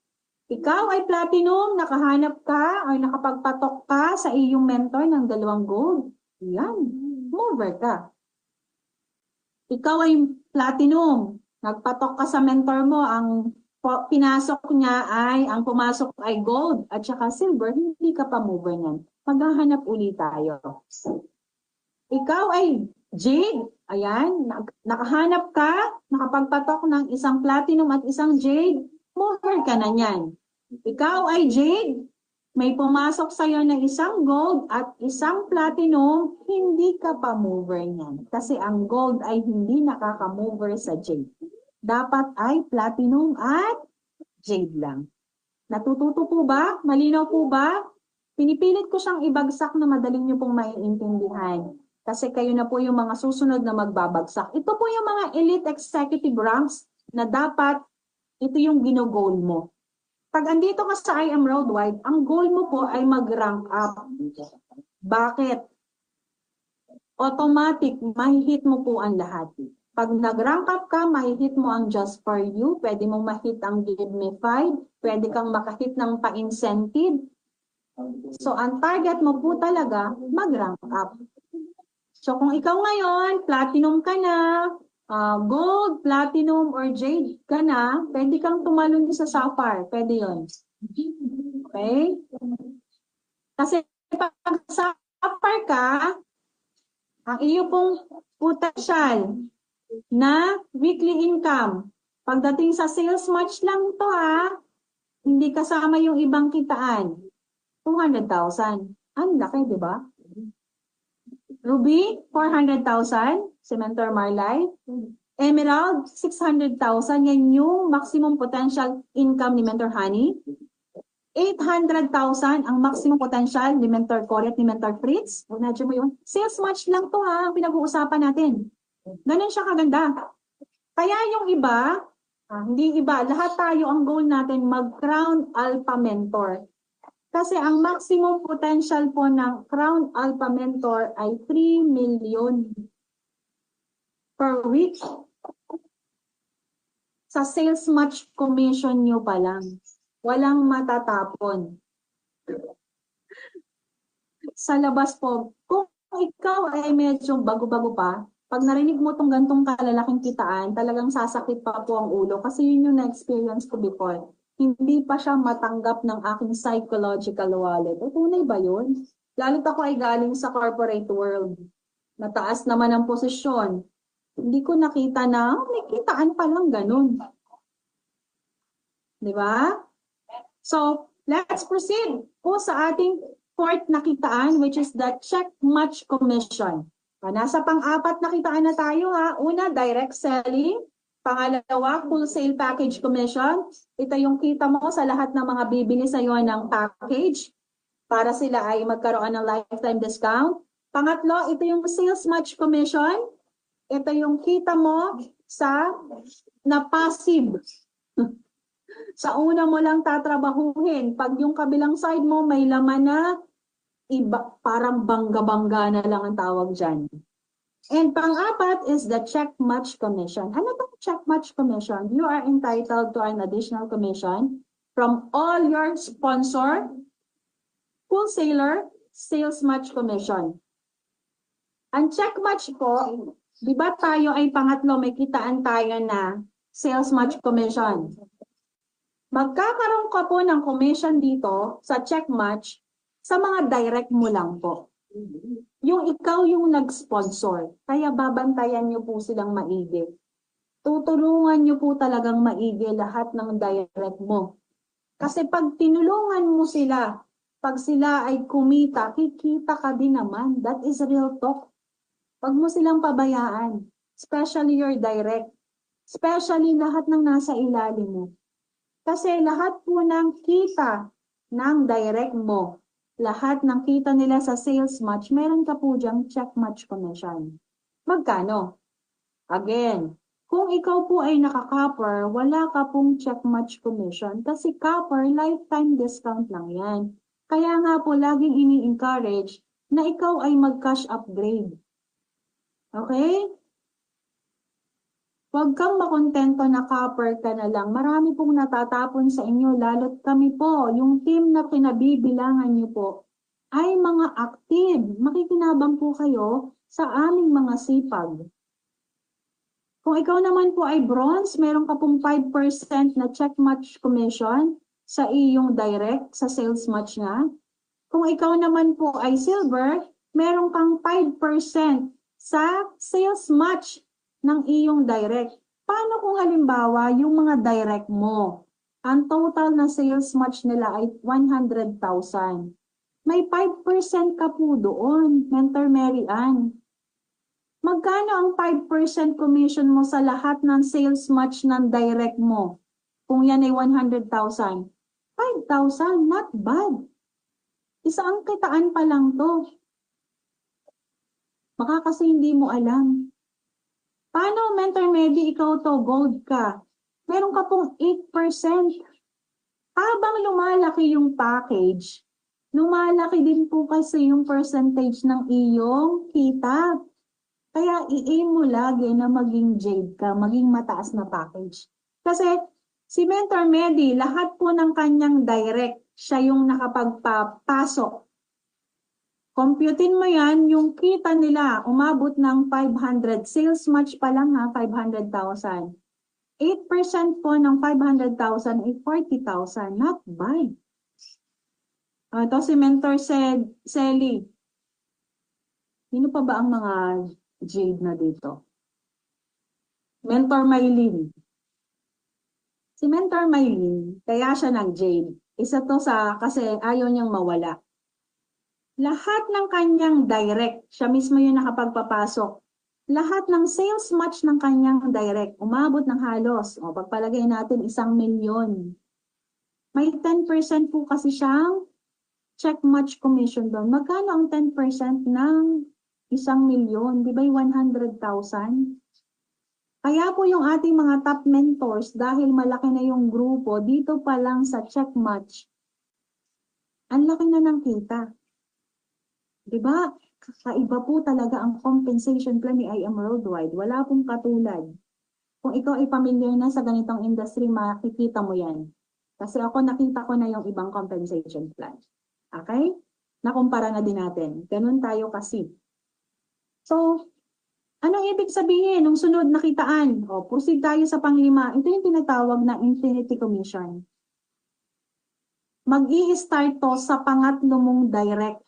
Ikaw ay platinum, nakahanap ka or nakapagpatok ka sa iyong mentor ng 2 gold. Yan, mover ka. Ikaw ay platinum, nagpatok ka sa mentor mo, ang pinasok niya ay, ang pumasok ay gold at saka silver, hindi ka pa mover niyan. Maghahanap ulit tayo. Ikaw ay jade, ayan, nakahanap ka, nakapagpatok ng 1 platinum at 1 jade, mover ka na niyan. Ikaw ay jade, may pumasok sa'yo na 1 gold at 1 platinum, hindi ka pa mover niyan. Kasi ang gold ay hindi nakaka-mover sa jade. Dapat ay platinum at jade lang. Natututo po ba? Malinaw po ba? Pinipilit ko siyang ibagsak na madaling niyo pong maiintindihan. Kasi kayo na po yung mga susunod na magbabagsak. Ito po yung mga elite executive ranks na dapat ito yung ginogol mo. Pag andito ka sa I Am Worldwide, ang goal mo po ay mag-rank up. Bakit? Automatic, mahihit mo po ang lahat. Pag nag-rank up ka, mahihit mo ang Just For You, pwede mong mahit ang Give Me 5, pwede kang makahit ng pa-incentive. So, ang target mo po talaga, mag-rank up. So, kung ikaw ngayon, platinum ka na, gold, platinum, or jade ka na, pwede kang tumalon sa sapphire. Pwede yun. Okay? Kasi pag sapphire ka, ang iyo pong potential na weekly income, pagdating sa sales match lang to hindi kasama yung ibang kitaan. 200,000. Ang laki, di ba? Ruby, 400,000. Cementor Marlite. Emerald, 600,000. Yan yung maximum potential income ni Mentor Honey. 800,000 ang maximum potential ni Mentor Cory at ni Mentor Fritz. Imagine mo yun. Sales match lang to ang pinag-uusapan natin. Ganun siya kaganda. Kaya yung iba, hindi iba, lahat tayo ang goal natin mag-Crown Alpha Mentor. Kasi ang maximum potential po ng Crown Alpha Mentor ay 3 million per week. Sa sales match commission nyo pa lang. Walang matatapon. Sa labas po, kung ikaw ay medyo bago-bago pa, pag narinig mo itong gantong kalalaking kitaan, talagang sasakit pa po ang ulo. Kasi yun yung na-experience ko before. Hindi pa siya matanggap ng aking psychological wallet. O tunay ba yun? Lalo't ako ay galing sa corporate world. Mataas naman ang posisyon. Hindi ko nakita na may kitaan pa lang ganun. Di ba? So, let's proceed po sa ating fourth na kitaan, which is the check match commission. Nasa pang-apat na kitaan na tayo Una, direct selling. Pangalawa, wholesale package commission. Ito yung kita mo sa lahat ng mga bibili sa iyo ng package para sila ay magkaroon ng lifetime discount. Pangatlo, ito yung sales match commission. Ito yung kita mo sa na passive. Sa una mo lang tatrabahuhin. Pag yung kabilang side mo may laman na iba, parang bangga-bangga na lang ang tawag dyan. And pang-apat is the check match commission. Ano ba check match commission? You are entitled to an additional commission from all your sponsor, wholesaler, sales match commission. Ang check match po, di ba tayo ay pangatlo, may kitaan tayo na sales match commission. Magkakaroon ka po ng commission dito sa check match sa mga direct mo lang po. Yung ikaw yung nag-sponsor, kaya babantayan niyo po silang maigi. tutulungan nyo po talagang maigi lahat ng direct mo. Kasi pag tinulungan mo sila, pag sila ay kumita, kikita ka din naman. That is real talk. Pag mo silang pabayaan, especially your direct, especially lahat ng nasa ilalim mo. Kasi lahat po ng kita ng direct mo, lahat ng kita nila sa sales match, meron ka po diyang check match commission. Magkano? Again, kung ikaw po ay naka-copper, wala ka pong check match commission kasi copper lifetime discount lang yan. Kaya nga po laging ini-encourage na ikaw ay mag-cash upgrade. Okay? Huwag kang makontento na copper ka na lang. Marami pong natatapon sa inyo, lalo't kami po, yung team na pinabibilangan niyo po, ay mga active. Makikinabang po kayo sa aming mga sipag. Kung ikaw naman po ay bronze, meron ka pong 5% na check match commission sa iyong direct, sa sales match nga. Kung ikaw naman po ay silver, meron kang 5% sa sales match ng iyong direct. Paano kung halimbawa yung mga direct mo, ang total na sales match nila ay 100,000. May 5% ka po doon, Mentor Mary Ann. Magkano ang 5% commission mo sa lahat ng sales match ng direct mo? Kung yan ay 100,000. 5,000, not bad. Isang kitaan pa lang to. Baka kasi hindi mo alam. Paano, Mentor Medi, ikaw to, gold ka? Meron ka pong 8%. Habang lumalaki yung package, lumalaki din po kasi yung percentage ng iyong kita. Kaya i-aim mo lagi na maging jade ka, maging mataas na package. Kasi si Mentor Medi, lahat po ng kanyang direct, siya yung nakapagpapasok. Computein mo yan, yung kita nila, umabot ng 500. Sales match pa lang ha, 500,000. 8% po ng 500,000 ay 40,000. Not bad. Ito si Mentor Selly. Sino pa ba ang mga jade na dito? Mentor Maylin. Si Mentor Maylin, kaya siya nag-jade. Isa to sa, kasi ayaw niyang mawala. Lahat ng kanyang direct, siya mismo yung nakapagpapasok. Lahat ng sales match ng kanyang direct, umabot ng halos, o pagpalagay natin 1,000,000. May 10% po kasi siyang check match commission doon. Magkano ang 10% ng 1,000,000? Di ba 100,000? Kaya po yung ating mga top mentors, dahil malaki na yung grupo, dito pa lang sa check match, ang laki na ng kita. Diba? Kakaiba po talaga ang compensation plan ni I Am Worldwide. Wala pong katulad. Kung ikaw ay familiar na sa ganitong industry, makikita mo yan. Kasi ako nakita ko na yung ibang compensation plan. Okay? Nakumpara na din natin. Ganun tayo kasi. So, anong ibig sabihin nung sunod na kitaan? O, proceed tayo sa panglima. Ito yung tinatawag na Infinity Commission. Mag-i-start to sa pangatlo mong direct.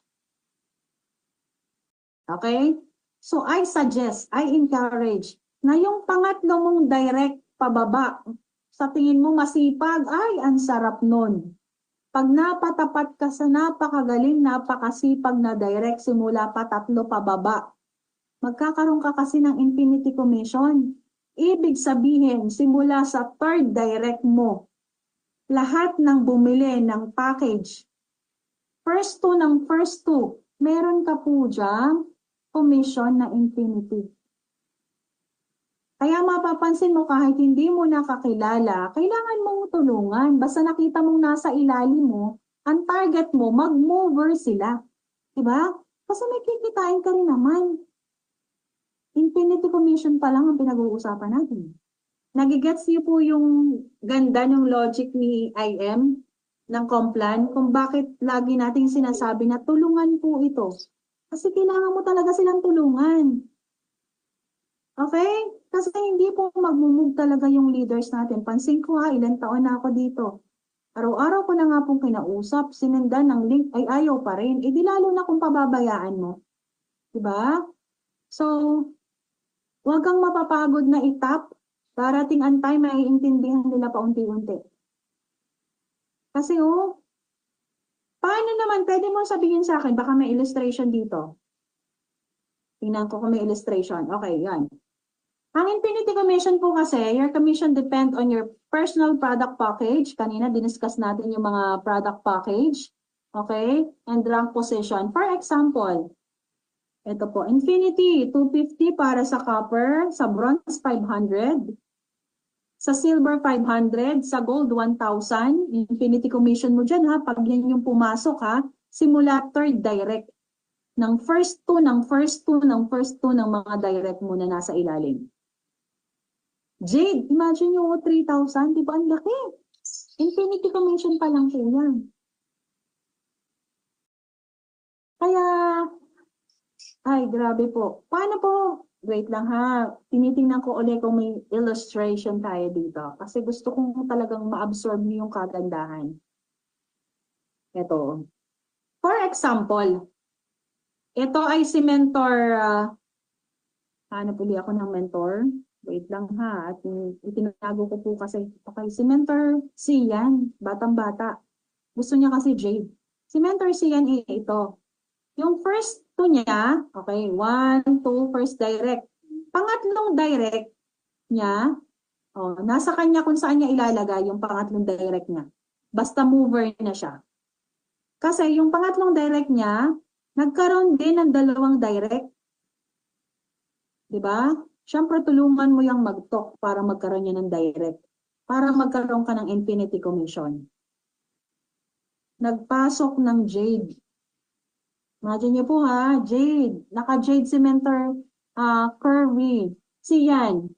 Okay? So, I suggest, I encourage na yung pangatlo mong direct pababa, sa tingin mo masipag, ay, ang sarap nun. Pag napatapat ka sa napakagaling, napakasipag na direct, simula pa 3 pababa, magkakaroon ka kasi ng Infinity Commission. Ibig sabihin, simula sa 3rd direct mo, lahat ng bumili ng package, first 2, meron ka po dyan, commission na infinity. Kaya mapapansin mo kahit hindi mo nakakilala, kailangan mong tulungan. Basta nakita mong nasa ilalim mo, ang target mo, mag-mover sila. Diba? Kasi may kikitain ka rin naman. Infinity commission pa lang ang pinag-uusapan natin. Nagigets niyo po yung ganda ng logic ni IM ng Complan kung bakit lagi nating sinasabi na tulungan po ito. Kasi kailangan mo talaga silang tulungan. Okay? Kasi hindi po magmumove talaga yung leaders natin. Pansin ko ha, ilang taon na ako dito. Araw-araw ko na nga pong kinausap, sinendan ng link, ay ayaw pa rin. Eh di lalo na kung pababayaan mo. Diba? So, huwag kang mapapagod na itap Darating ang time, maiintindihan nila paunti-unti. Kasi paano naman, pwede mo sabihin sa akin, baka may illustration dito. Tingnan ko kung may illustration. Okay, yan. Ang infinity commission po kasi, your commission depend on your personal product package. Kanina, diniscuss natin yung mga product package. Okay? And rank position. For example, ito po, infinity, 250 para sa copper, sa bronze, 500. Sa silver, 500. Sa gold, 1,000. Infinity commission mo dyan, ha? Pag yan yung pumasok, ha? Simula third direct. Ng first two, ng first two, ng first two ng mga direct mo na nasa ilalim. Jade, imagine yung 3,000, di ba ang laki? Infinity commission pa lang po yan. Kaya, ay grabe po. Paano po? Wait lang ha. Tinitingnan ko ulit kung may illustration tayo dito. Kasi gusto kong talagang ma-absorb niyo yung kagandahan. Ito. For example, ito ay si mentor, puli ako ng mentor. Wait lang ha. At itinago ko po kasi, okay, si mentor Sian, batang-bata. Gusto niya kasi Jade. Si mentor Sian ito. Yung first two niya, okay, 1, 2, first direct. Pangatlong direct niya, nasa kanya kung saan niya ilalagay yung pangatlong direct niya. Basta mover na siya. Kasi yung pangatlong direct niya, nagkaroon din ng dalawang direct. Diba? Siyempre, tulungan mo yung mag-talk para magkaroon niya ng direct. Para magkaroon ka ng infinity commission. Nagpasok ng Jade. Imagine niyo po ha, Jade. Naka-Jade si mentor Kirby. Si Yan.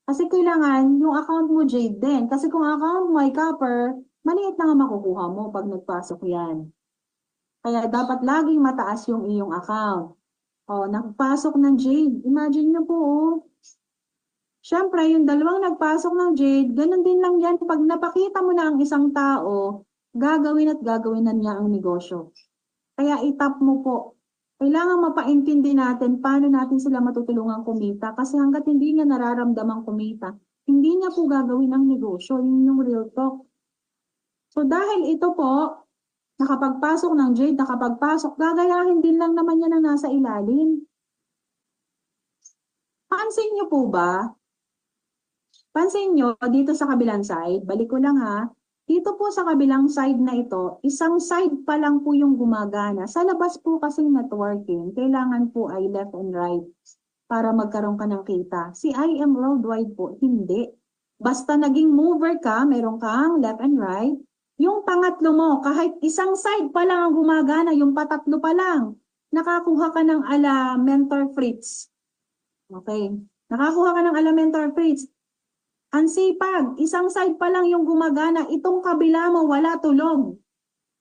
Kasi kailangan yung account mo Jade din. Kasi kung account mo ay copper, maliit na nga makukuha mo pag nagpasok yan. Kaya dapat laging mataas yung iyong account. Nagpasok ng Jade. Imagine nyo po, Siyempre, yung dalawang nagpasok ng Jade, ganun din lang yan. Pag napakita mo na ang isang tao, gagawin at gagawin na niya ang negosyo. Kaya itap mo po. Kailangan mapaintindi natin paano natin sila matutulungan kumita. Kasi hanggat hindi niya nararamdamang kumita, hindi niya po gagawin ang negosyo. Yun yung real talk. So dahil ito po, nakapagpasok ng Jade, nakapagpasok, gagayahin din lang naman yan ang nasa ilalim. Pansin niyo po ba? Pansin niyo, dito sa kabilang side, balik ko lang ha, dito po sa kabilang side na ito, isang side pa lang po yung gumagana. Sa labas po kasing networking, kailangan po ay left and right para magkaroon ka ng kita. Si IM Worldwide po, hindi. Basta naging mover ka, meron kang left and right, yung pangatlo mo, kahit isang side pa lang ang gumagana, yung patatlo pa lang, nakakuha ka ng ala Mentor Fritz. Okay. Nakakuha ka ng ala Mentor Fritz. Ang sipag, isang side pa lang yung gumagana, itong kabila mo wala tulog.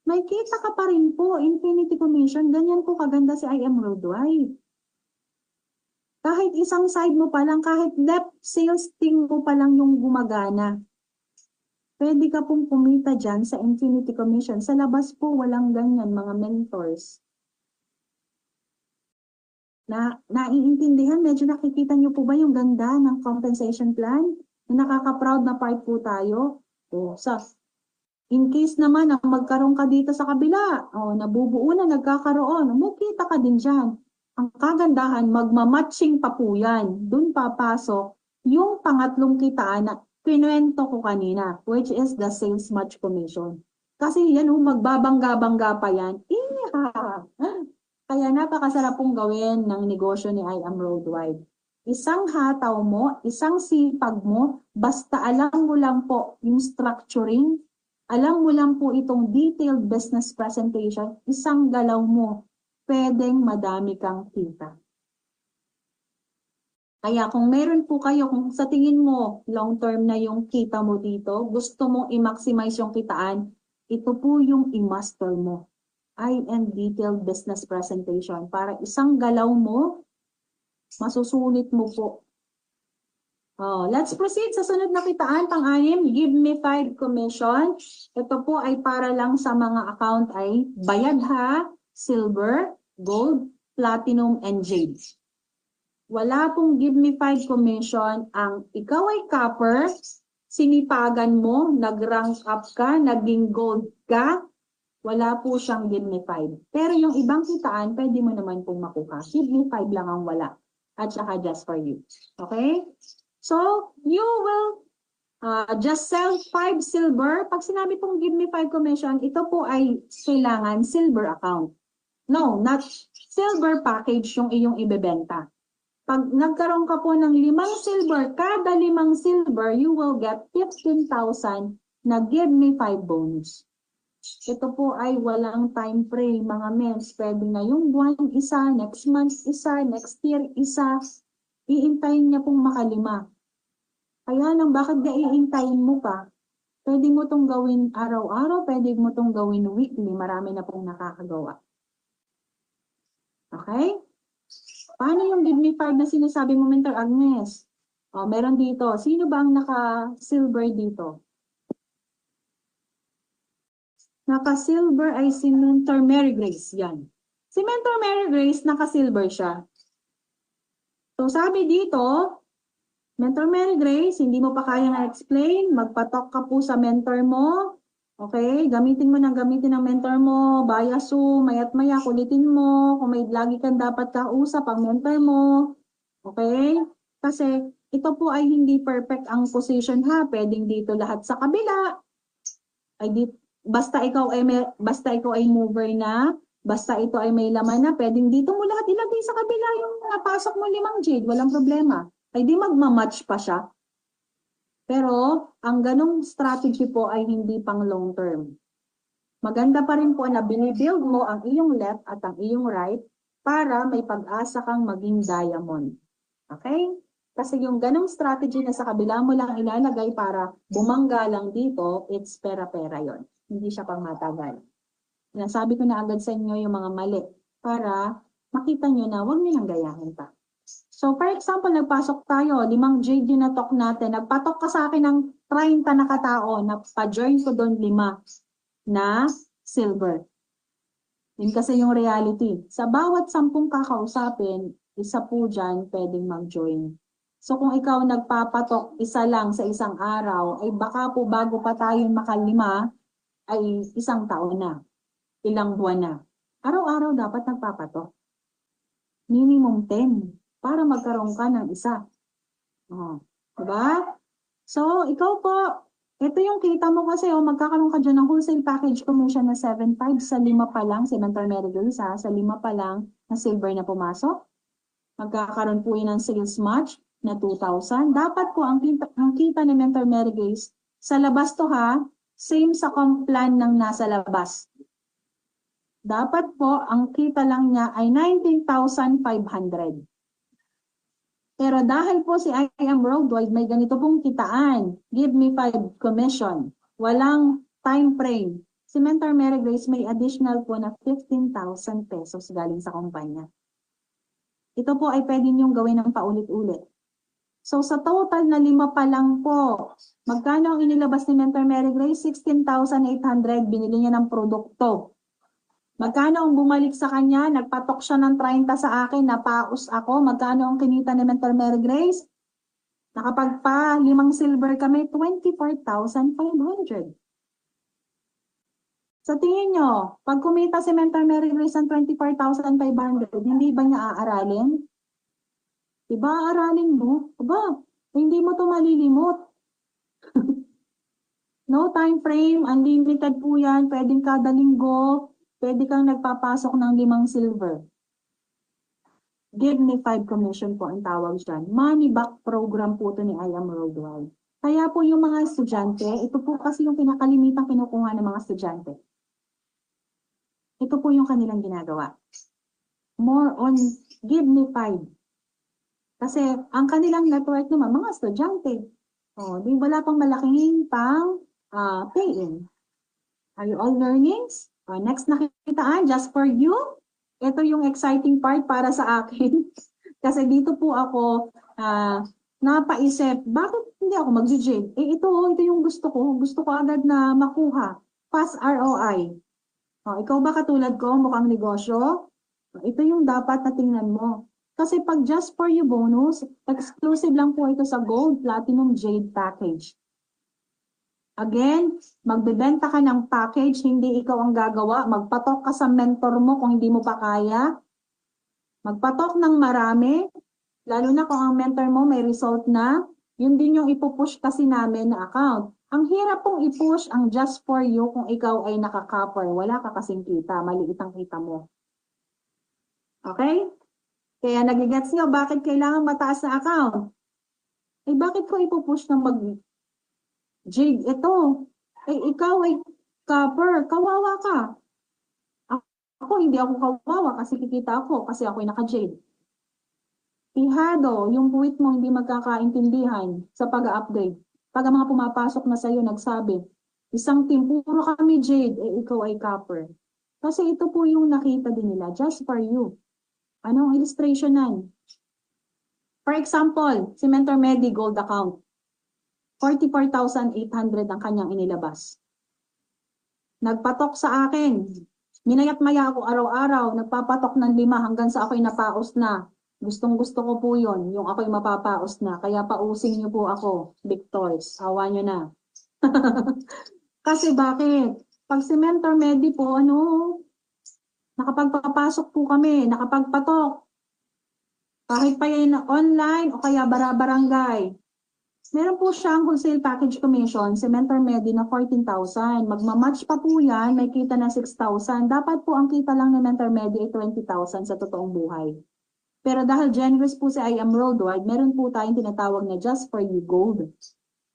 May kita ka pa rin po, infinity commission, ganyan po kaganda si IM Worldwide. Kahit isang side mo pa lang, kahit left sales team mo pa lang yung gumagana, pwede ka pong kumita dyan sa infinity commission. Sa labas po, walang ganyan, mga mentors. Naiintindihan, medyo nakikita nyo po ba yung ganda ng compensation plan? Na nakaka-proud na part po tayo. In case naman na magkaroon ka dito sa kabila, nabubuo na, nagkakaroon, makita ka din dyan. Ang kagandahan, magmamatching pa po yan. Doon papasok yung pangatlong kitaan na kinuwento ko kanina, which is the sales match commission. Kasi yan, magbabangga-bangga pa yan. Kaya napakasarap pong gawin ng negosyo ni IM Worldwide. Isang hataw mo, isang sipag mo, basta alam mo lang po yung structuring, alam mo lang po itong detailed business presentation, isang galaw mo, pwedeng madami kang kita. Kaya kung meron po kayo, kung sa tingin mo long term na yung kita mo dito, gusto mong i-maximize yung kitaan, ito po yung i-master mo. IM detailed business presentation. Para isang galaw mo, masusulit mo po. Let's proceed sa sunod na kitaan, pang-anim, give me 5 commission. Ito po ay para lang sa mga account ay bayad ha, silver, gold, platinum, and jade. Wala pong give me 5 commission. Ang ikaw ay copper, sinipagan mo, nag-rank up ka, naging gold ka, wala po siyang give me 5. Pero yung ibang kitaan, pwede mo naman pong makuha. Give me 5 lang ang wala. At saka just for you. Okay? So, you will just sell 5 silver. Pag sinabi pong give me 5 commission, ito po ay kailangan silver account. No, not silver package yung iyong ibebenta. Pag nagkaroon ka po ng 5 silver, kada 5 silver, you will get 15,000 na give me 5 bonus. Ito po ay walang time frame, mga mens. Pwede na yung buwan isa, next month isa, next year isa. Iintayin niya pong makalima. Kaya lang, bakit iintayin mo pa? Pwede mo itong gawin araw-araw, pwede mo itong gawin weekly. Marami na pong nakakagawa. Okay? Paano yung give me 5 na sinasabi mo, Mentor Agnes? Meron dito. Sino ba ang naka-silver dito? Naka-silver ay si Mentor Mary Grace. Yan. Si Mentor Mary Grace, naka-silver siya. So, sabi dito, Mentor Mary Grace, hindi mo pa kaya na-explain, magpatok ka po sa mentor mo. Okay? Gamitin mo ng mentor mo, bayasu, mayat maya, kulitin mo. Kung may lagi kang dapat kausap ang mentor mo. Okay? Kasi ito po ay hindi perfect ang position ha. Pwedeng dito lahat sa kabila. Ay basta ikaw ay mover na, basta ito ay may laman na, pwedeng dito mo lahat ilagay sa kabila yung napasok mo 5 jade, walang problema. Ay di magmamatch pa siya. Pero ang ganong strategy po ay hindi pang long term. Maganda pa rin po na binibuild mo ang iyong left at ang iyong right para may pag-asa kang maging diamond. Okay? Kasi yung ganong strategy na sa kabila mo lang ilalagay para bumangga lang dito, it's pera-pera yon. Hindi siya pang matagal. Sinasabi ko na agad sa inyo yung mga mali para makita nyo na huwag nyo nang gayahin pa. So for example, nagpasok tayo, 5 jade yung natok natin. Nagpatok ka sa akin ng 30 na katao, pa-join ko doon 5 na silver. Yun kasi yung reality. Sa bawat 10 kakausapin, isa po dyan pwedeng mag-join. So kung ikaw nagpapatok isa lang sa isang araw, ay baka po bago pa tayo makalima, ay isang taon na, ilang buwan na. Araw-araw dapat nagpapatok. Minimum 10 para magkaroon ka ng isa. Diba? So, ikaw po, ito yung kita mo kasi, magkakaroon ka dyan ng wholesale package commission na 7.5 sa 5 pa lang, si Mentor Merigold, sa 5 pa lang na silver na pumasok. Magkakaroon po yun ng sales match na 2,000. Dapat po ang kita ni Mentor Merigold, sa labas to ha, same sa comp plan ng nasa labas. Dapat po, ang kita lang niya ay 19,500. Pero dahil po si I Am Worldwide may ganito pong kitaan, give me 5 commission, walang time frame. Si Mentor Mary Grace may additional po na 15,000 pesos galing sa kumpanya. Ito po ay pwede niyong gawin ng paulit-ulit. So sa total na 5 pa lang po, magkano ang inilabas ni Mentor Mary Grace? 16,800, binili niya ng produkto. Magkano ang bumalik sa kanya? Nagpatok siya ng 30 sa akin, napaus ako. Magkano ang kinita ni Mentor Mary Grace? Nakapagpa 5 silver kami, 24,500. Sa tingin nyo, pag kumita si Mentor Mary Grace ng 24,500, hindi ba niya aaralin? Diba aaralin mo? Diba? Hindi mo to malilimot. No time frame, unlimited po yan, pwedeng kada linggo. Pwede kang nagpapasok ng 5 silver. Give me 5 commission po ang tawag dyan. Money back program po ito ni I Am Worldwide. Kaya po yung mga estudyante, ito po kasi yung pinakalimitang kinukuha ng mga estudyante. Ito po yung kanilang ginagawa. More on give me 5. Kasi ang kanilang network naman, mga estudyante. Di wala pang malaking pang pay-in. Are you all learning? Next na kitaan, just for you. Ito yung exciting part para sa akin. Kasi dito po ako napaisip, bakit hindi ako mag-jade? Ito yung gusto ko. Gusto ko agad na makuha. Fast ROI. Ikaw ba katulad ko, mukhang negosyo? Ito yung dapat na tingnan mo. Kasi pag just for you bonus, exclusive lang po ito sa Gold, Platinum, Jade package. Again, magbebenta ka ng package, hindi ikaw ang gagawa. Magpatok ka sa mentor mo kung hindi mo pa kaya. Magpatok ng marami, lalo na kung ang mentor mo may result na, yun din yung ipupush kasi namin na account. Ang hirap pong ipush ang just for you kung ikaw ay nakaka-cover. Wala ka kasing kita, maliit ang kita mo. Okay? Kaya nagigets nyo, bakit kailangan mataas na account? Eh bakit ko ipupush ng Jade, ito. Eh ikaw ay cover, kawawa ka. Ako, hindi ako kawawa kasi kikita ako kasi ako ay naka-Jade. Ihado, yung puwit mo hindi magkakaintindihan sa pag-upgrade. Pag ang mga pumapasok na sa'yo nagsabi, isang team, puro kami Jade, eh ikaw ay copper. Kasi ito po yung nakita din nila, just for you. Anong illustration nan? For example, si Mentor Medi Gold account. 44,800 ang kanyang inilabas. Nagpatok sa akin. Minayat-maya ako araw-araw, nagpapatok ng 5 hanggang sa ako'y napaos na. Gustong-gusto ko po yun, yung ako'y mapapaos na. Kaya pausing niyo po ako, Victors. Awa niyo na. Kasi bakit? Pag si Mentor Medi po, nakapagpapasok po kami, nakapagpatok. Kahit pa yan online o kaya bara-barangay. Meron po siyang wholesale package commission, si Mentor Medi na 14,000. Magmamatch pa po yan, may kita na 6,000. Dapat po ang kita lang ni Mentor Medi ay 20,000 sa totoong buhay. Pero dahil generous po si I Am Worldwide, meron po tayong tinatawag na Just For You Gold.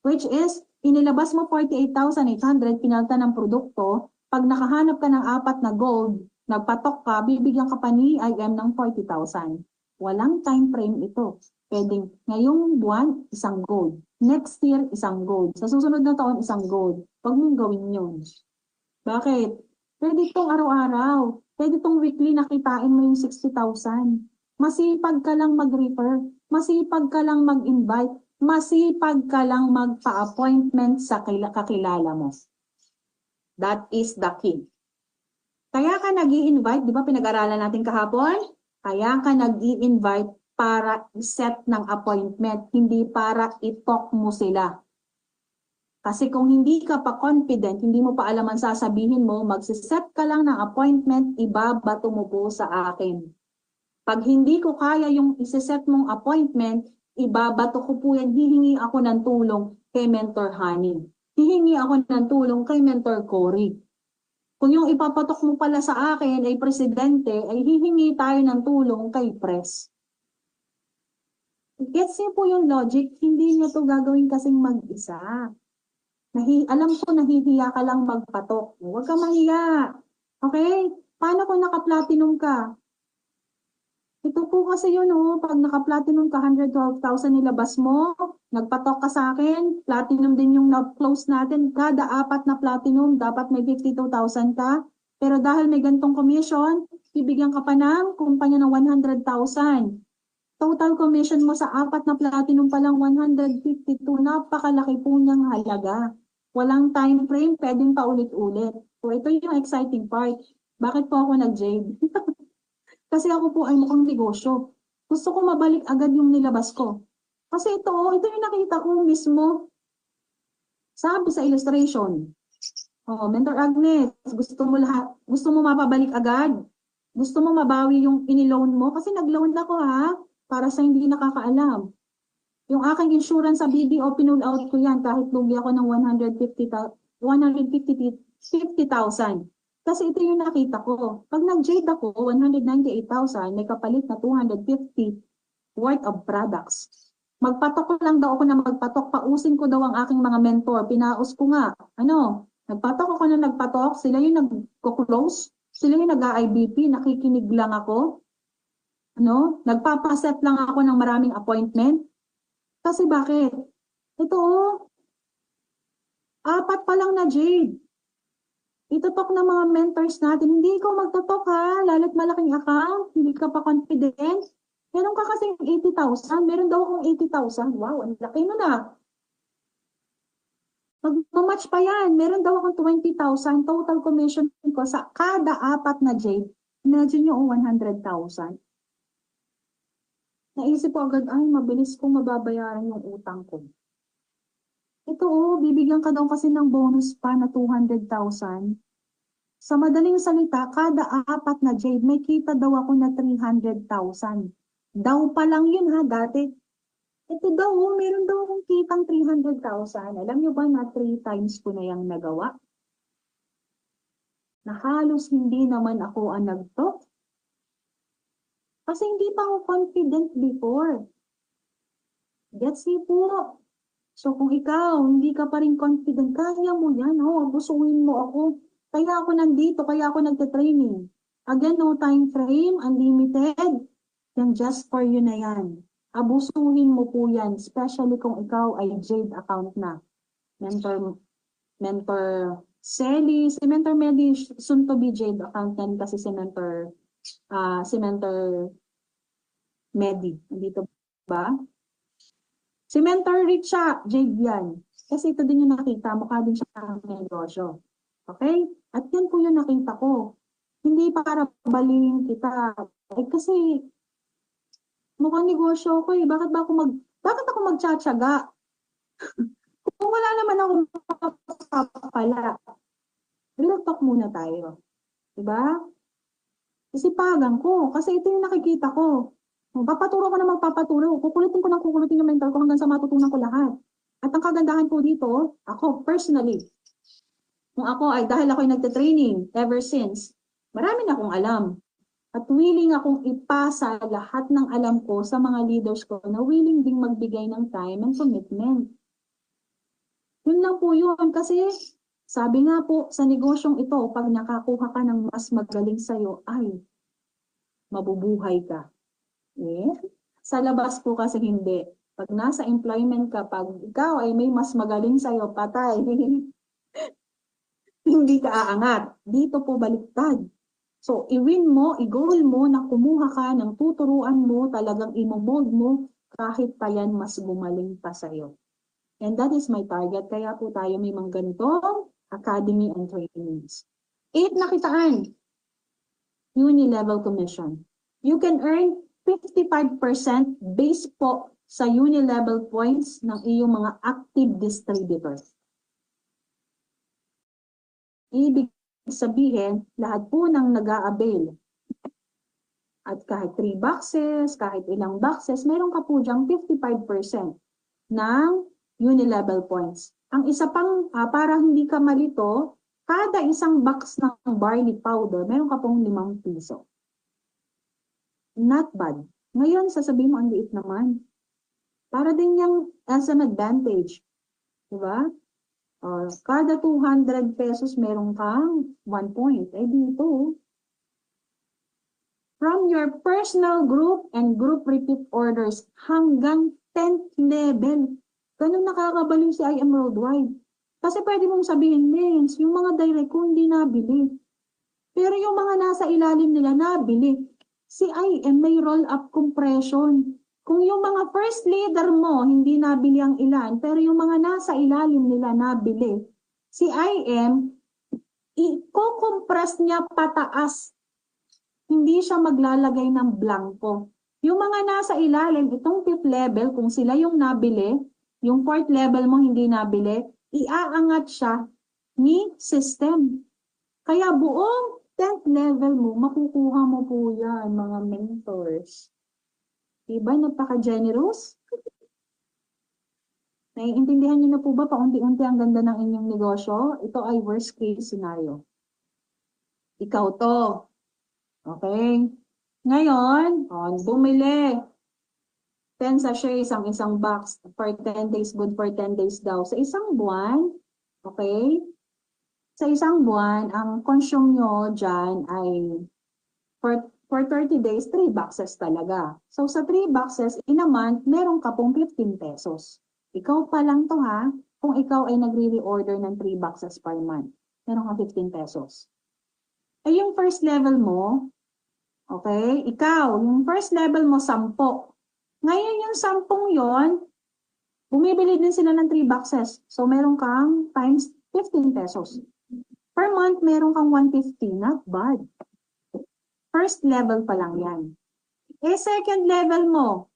Which is, inilabas mo 48,800, pinalta ng produkto. Pag nakahanap ka ng 4 na gold, nagpatok ka, bibigyan ka pa ni I Am ng 40,000. Walang time frame ito. Pwedeng ngayong buwan, isang gold. Next year, isang gold. Sa susunod na taon, isang gold. Huwag mong gawin yun. Bakit? Pwede itong araw-araw. Pwede itong weekly nakitain mo yung 60,000. Masipag ka lang mag-refer. Masipag ka lang mag-invite. Masipag ka lang magpa-appointment sa kakilala mo. That is the key. Kaya ka nag-i-invite, di ba pinag-aralan natin kahapon? Kaya ka nag-i-invite para i-set ng appointment, hindi para i-talk mo sila. Kasi kung hindi ka pa confident, hindi mo pa alam ang sasabihin mo, magsiset ka lang ng appointment, ibabato mo po sa akin. Pag hindi ko kaya yung isiset mong appointment, ibabato ko po yan, hihingi ako ng tulong kay Mentor Honey. Hihingi ako ng tulong kay Mentor Cory. Kung yung ipapatok mo pala sa akin ay presidente, ay hihingi tayo ng tulong kay Pres. Gets niyo po yung logic, hindi niyo to gagawin kasing mag-isa. Alam ko nahihiya ka lang magpatok. Huwag ka mahiya. Okay? Paano kung naka-platinum ka? Ito po kasi yun, pag naka-platinum ka, 112,000 nilabas mo, nagpatok ka sa akin, platinum din yung na-close natin, kada 4 na platinum, dapat may 52,000 ka. Pero dahil may gantong commission, bibigyan ka pa ng kumpanya ng 100,000. Total commission mo sa 4 na platinum pa lang 152. Napakalaki po niyang halaga. Walang time frame, pwedeng paulit-ulit. So ito yung exciting part. Bakit po ako nag-Jade? Kasi ako po ay mukhang negosyo. Gusto ko mabalik agad yung nilabas ko. Kasi ito yung nakita ko mismo. Sabi sa illustration. Mentor Agnes, gusto mo mapabalik agad? Gusto mo mabawi yung iniloan mo? Kasi nag-loan ako para sa hindi nakakaalam. Yung aking insurance sa BDO, pinull out ko yan kahit lugi ako ng 150,000. Kasi ito yung nakita ko. Pag nag-Jade ako, 198,000, may kapalit na 250 worth of products. Magpatok lang daw ako na magpatok. Pausin ko daw ang aking mga mentor. Pinaus ko nga. Nagpatok ako na nagpatok. Sila yung nag-close. Sila yung nag-IBP. Nakikinig lang ako. Nagpapaset lang ako ng maraming appointment. Kasi bakit? Ito, 4 pa lang na Jade. Itutok ng mga mentors natin. Hindi ikaw magtutok lalo't malaking account. Hindi ka pa confident. Meron ka kasing 80,000. Meron daw akong 80,000. Wow, ang laki nun Mag-match pa yan. Meron daw akong 20,000. Total commission ko sa kada 4 na Jade. Imagine nyo, 100,000. naisip ko agad, ay, mabilis kong mababayaran yung utang ko. Ito bibigyan ka daw kasi ng bonus pa na 200,000. Sa madaling salita, kada apat na jade, may kita daw ako na 300,000. Daw pa lang yun ha, dati. Ito daw, meron daw akong kitang 300,000. Alam nyo ba na 3 times ko na yung nagawa? Na halos hindi naman ako ang nag-talk. Kasi hindi pa ako confident before. Gets me po. So kung ikaw, hindi ka pa rin confident, kaya mo yan, abusuin mo ako. Kaya ako nandito, kaya ako nagte-training. Again, no time frame, unlimited. Then just for you na yan. Abusuhin mo po yan, especially kung ikaw ay Jade account na. Mentor Selly, si Mentor Medi, soon to be Jade account na kasi si Mentor Medi. Nandito ba? Si Mentor Richa, Jade yan. Kasi ito din yung nakita, mukha din siya ng negosyo. Okay? At yan po yung nakita ko. Hindi para balingin kita. Kasi mukhang negosyo ko Bakit ako magtsatsaga? Kung wala naman ako makapala. Real talk muna tayo. Diba? Isipagan ko. Kasi ito yung nakikita ko. Papaturo ko na magpapaturo. Kukulitin yung mentor ko hanggang sa matutunan ko lahat. At ang kagandahan po dito, ako personally, kung ako ay dahil ako'y nagte-training ever since, marami na akong alam. At willing akong ipasa lahat ng alam ko sa mga leaders ko na willing ding magbigay ng time and commitment. Yun lang po yun. Kasi sabi nga po sa negosyong ito, pag nakakuha ka ng mas magaling sa'yo, ay mabubuhay ka. Sa labas po kasi hindi. Pag nasa employment ka, pag ikaw ay may mas magaling sa'yo, patay. Hindi ka aangat. Dito po baliktad. So, i-win mo, i-goal mo na kumuha ka ng tuturuan mo, talagang imomold mo, kahit pa yan mas gumaling pa sa'yo. And that is my target. Kaya po tayo may mga ganitong academy and trainings. 8 na kitaan. Uni-level commission. You can earn 55% based po sa uni-level points ng iyong mga active distributors. Ibig sabihin, lahat po ng nag-a-avail. At kahit 3 boxes, kahit ilang boxes, meron ka po dyang 55% ng uni-level points. Ang isa pang, para hindi ka malito, kada isang box ng barley powder, meron ka pong 5 piso. Not bad. Ngayon, sasabihin mo, ang liit naman. Para din yung as an advantage. Diba? Kada 200 pesos, meron kang 1 point. Dito. From your personal group and group repeat orders hanggang 10th level. Ganun nakakabaliw si IM Worldwide. Kasi pwede mong sabihin, Mens, yung mga direct ko hindi nabili. Pero yung mga nasa ilalim nila nabili. Si IM may roll-up compression. Kung yung mga first leader mo, hindi nabili ang ilan, pero yung mga nasa ilalim nila nabili, si IM, i-compress niya pataas. Hindi siya maglalagay ng blanco. Yung mga nasa ilalim, itong 5th level, kung sila yung nabili, yung 4th level mo hindi nabili, iaangat siya ni system. Kaya buong 10th level mo, makukuha mo po yan, mga mentors. Diba? Napaka-generous. Naiintindihan niyo na po ba paunti-unti ang ganda ng inyong negosyo? Ito ay worst case scenario. Ikaw to. Okay? Ngayon, bumili. 10 sachets ang isang box for 10 days, good for 10 days daw. Sa isang buwan, okay? Sa isang buwan, ang consume nyo dyan ay for 30 days, 3 boxes talaga. So, sa 3 boxes, in a month, meron ka pong 15 pesos. Ikaw pa lang to ha, kung ikaw ay nagre-reorder ng 3 boxes per month. Meron ka 15 pesos. Ay, yung first level mo, okay, ikaw, yung first level mo, 10. Ngayon, yung 10 yon, bumibili din sila ng 3 boxes. So, meron kang times 15 pesos. Per month, meron kang 150. Not bad. First level pa lang yan. Second level mo,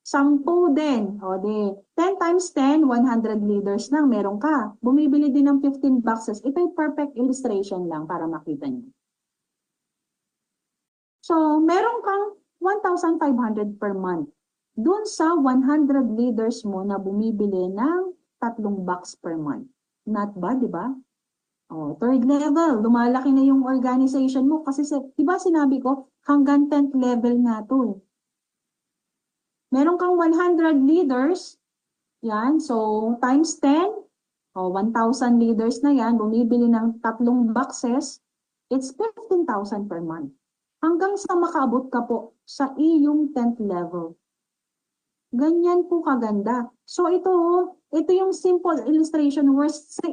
10 din. O di, 10 times 10, 100 liters lang meron ka. Bumibili din ng 15 boxes. Ito yung perfect illustration lang para makita niyo. So, meron kang 1,500 per month. Doon sa 100 liters mo na bumibili ng 3 box per month. Not bad, di ba? Oh, third level, lumalaki na yung organization mo kasi di ba sinabi ko, hanggang 10th level nga to. Meron kang 100 leaders, yan, so times 10, o 1,000 leaders na yan, bumibili ng 3 boxes, it's 15,000 per month. Hanggang sa makaabot ka po sa iyong 10th level. Ganyan po kaganda. So ito yung simple illustration,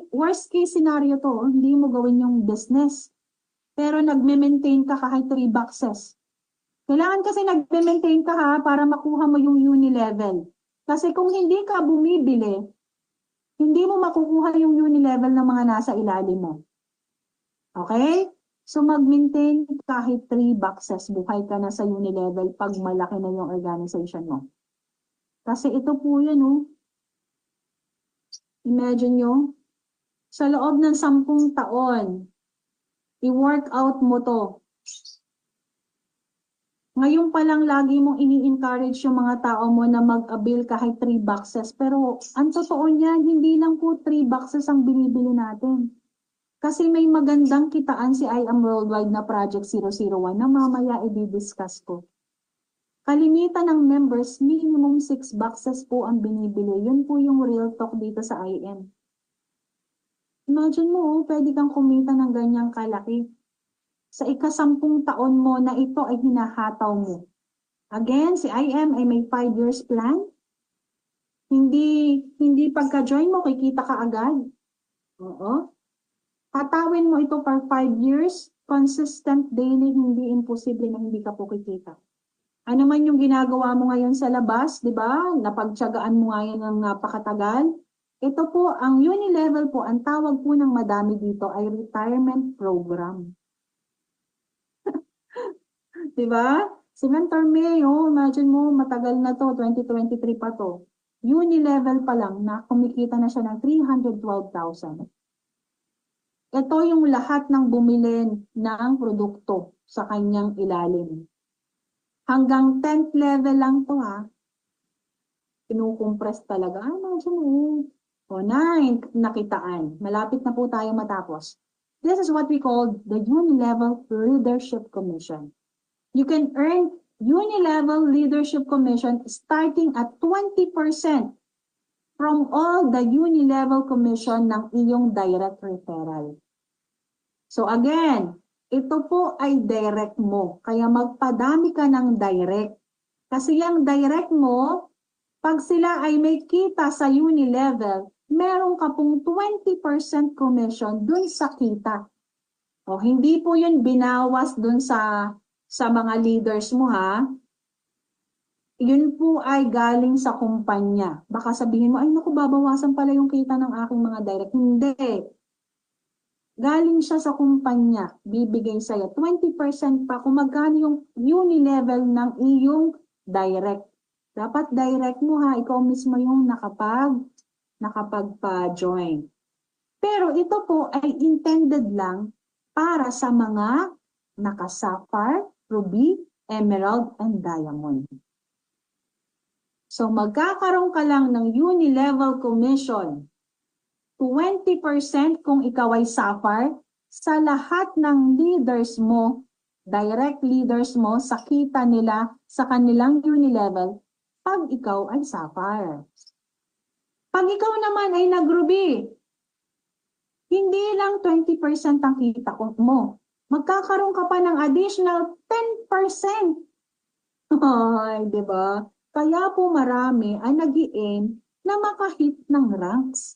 worst case scenario to, hindi mo gawin yung business. Pero nagme-maintain ka kahit 3 boxes. Kailangan kasi nagme-maintain ka ha para makuha mo yung uni level. Kasi kung hindi ka bumibili, hindi mo makukuha yung uni level ng mga nasa ilalim mo. Okay? So mag-maintain kahit 3 boxes, buhay ka na sa uni level pag malaki na yung organization mo. Kasi ito po yan, oh. Imagine nyo, sa loob ng 10 taon, i-work out mo to. Ngayon pa lang lagi mong ini-encourage yung mga tao mo na mag-avail kahit 3 boxes. Pero ang totoo niyan, hindi lang po 3 boxes ang binibili natin. Kasi may magandang kitaan si I Am Worldwide na Project 001 na mamaya i-discuss ko. Kalimitan ng members, minimum 6 boxes po ang binibili. Yun po yung real talk dito sa IM. Imagine mo, pwede kang kumita ng ganyang kalaki. Sa ika-10 taon mo na ito ay hinahataw mo. Again, si IM ay may 5 years plan. Hindi pagka-join mo, kikita ka agad. Oo. Hatawin mo ito for 5 years, consistent daily, hindi imposible na hindi ka po kikita. Ano man yung ginagawa mo ngayon sa labas, di ba? Napagtiyagaan mo ngayon ng napakatagal. Ito po, ang uni-level po, ang tawag po ng madami dito ay retirement program. Di ba? Si Mentor Mayo, imagine mo, matagal na to, 2023 pa to. Uni-level pa lang na kumikita na siya ng 312,000. Ito yung lahat ng bumili ng produkto sa kanyang ilalim. Hanggang 10th level lang to ha. Kinukompress talaga. Imagine mo. O 9, nakitaan. Malapit na po tayo matapos. This is what we call the Uni-Level Leadership Commission. You can earn Uni-Level Leadership Commission starting at 20% from all the Uni-Level Commission ng iyong direct referral. So again, ito po ay direct mo. Kaya magpadami ka ng direct. Kasi yung direct mo, pag sila ay may kita sa uni level, meron ka pong 20% commission dun sa kita. O hindi po yun binawas dun sa mga leaders mo ha. Yun po ay galing sa kumpanya. Baka sabihin mo, ay naku, babawasan pala yung kita ng aking mga direct. Hindi. Galing siya sa kumpanya, bibigay sa'yo 20% pa kung magkano yung uni level ng iyong direct. Dapat direct mo ha, ikaw mismo yung nakapagpa-join. Pero ito po ay intended lang para sa mga naka-sapphire, ruby, emerald, and diamond. So magkakaroon ka lang ng uni level commission 20% kung ikaw ay sapphire sa lahat ng leaders mo, direct leaders mo sa kita nila sa kanilang uni level pag ikaw ay sapphire. Pag ikaw naman ay nag-ruby, hindi lang 20% ang kita mo. Magkakaroon ka pa ng additional 10%. Ay, di ba? Kaya po marami ay nag-i-aim na makahit ng ranks.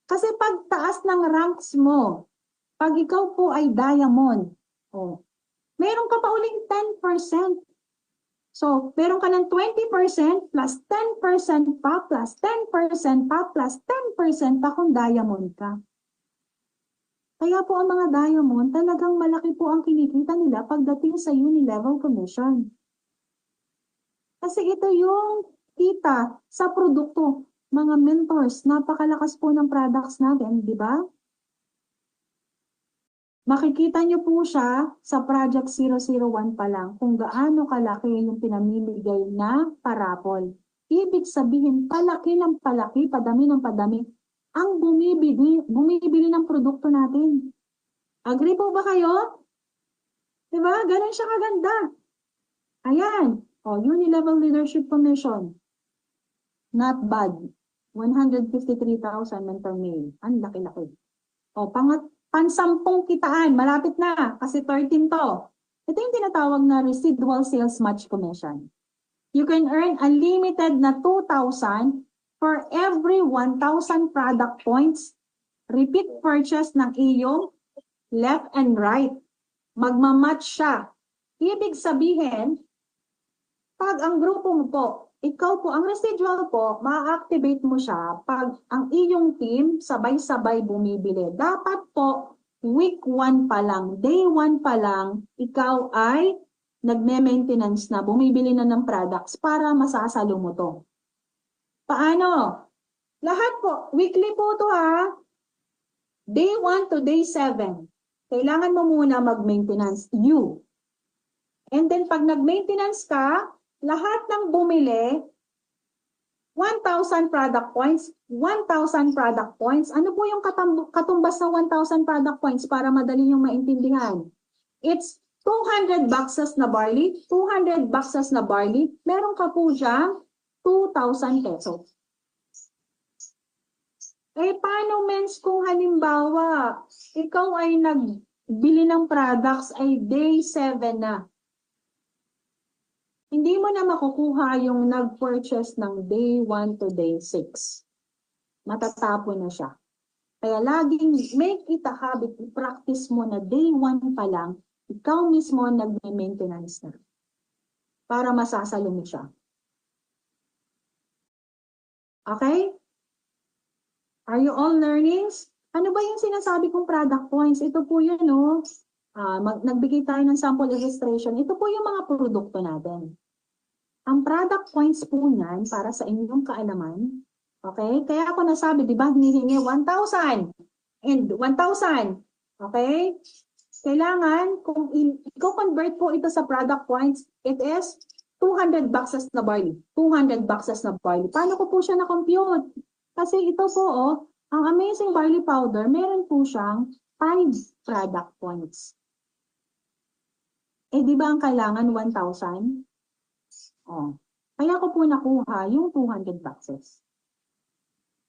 Kasi pag taas ng ranks mo, pag ikaw po ay diamond, meron ka pa uling 10%. So, meron ka ng 20% plus 10% pa plus 10% pa plus 10% pa kung diamond ka. Kaya po ang mga diamond, talagang malaki po ang kinikita nila pagdating sa uni-level commission. Kasi ito yung kita sa produkto. Mga mentors, napakalakas po ng products natin, di ba? Makikita niyo po siya sa Project 001 pa lang kung gaano kalaki yung pinamimigay na parapol. Ibig sabihin, palaki ng palaki, padami ng padami, ang bumibili ng produkto natin. Agree po ba kayo? Diba? Ganun siya kaganda. Ayan. O, Unilevel Leadership Commission. Not bad. 153,000 mentor mail. Ang laki-laki. O, pansampung kitaan. Malapit na. Kasi 13 to. Ito yung tinatawag na residual sales match commission. You can earn unlimited na 2,000 for every 1,000 product points. Repeat purchase ng iyong left and right. Magmamatch siya. Ibig sabihin, pag ang grupo mo po, ikaw po, ang residual po, ma-activate mo siya pag ang iyong team sabay-sabay bumibili. Dapat po, week 1 pa lang, day 1 pa lang, ikaw ay nagme-maintenance na, bumibili na ng products para masasalo mo to. Paano? Lahat po, weekly po to ha. Day 1 to day 7. Kailangan mo muna mag-maintenance, you. And then pag nag-maintenance ka, lahat ng bumili, 1,000 product points, 1,000 product points. Ano po yung katumbas ng 1,000 product points para madali yung maintindihan? It's 200 boxes na barley, 200 boxes na barley. Meron ka po dyan, 2,000 pesos. Eh, paano mens kung halimbawa, ikaw ay nagbili ng products ay day 7 na? Hindi mo na makukuha yung nag-purchase ng day 1 to day 6. Matatapon na siya. Kaya laging make it a habit, i-practice mo na day 1 pa lang, ikaw mismo nag-maintenance na. Para masasalo mo siya. Okay? Are you all learning? Ano ba yung sinasabi kong product points? Ito po yun, no? Nagbigay tayo ng sample illustration. Ito po yung mga produkto natin. Ang product points po niyan para sa inyong kaalaman. Okay? Kaya ako nasabi, di ba, hinihingi 1,000 and 1,000. Okay? Kailangan, kung i-convert po ito sa product points, it is 200 boxes na barley. 200 boxes na barley. Paano ko po siya na-compute? Kasi ito po, ang Amazing Barley Powder, meron po siyang 5 product points. Eh, di ba ang kailangan 1,000? Oh. Kaya ko po nakuha yung 200 boxes.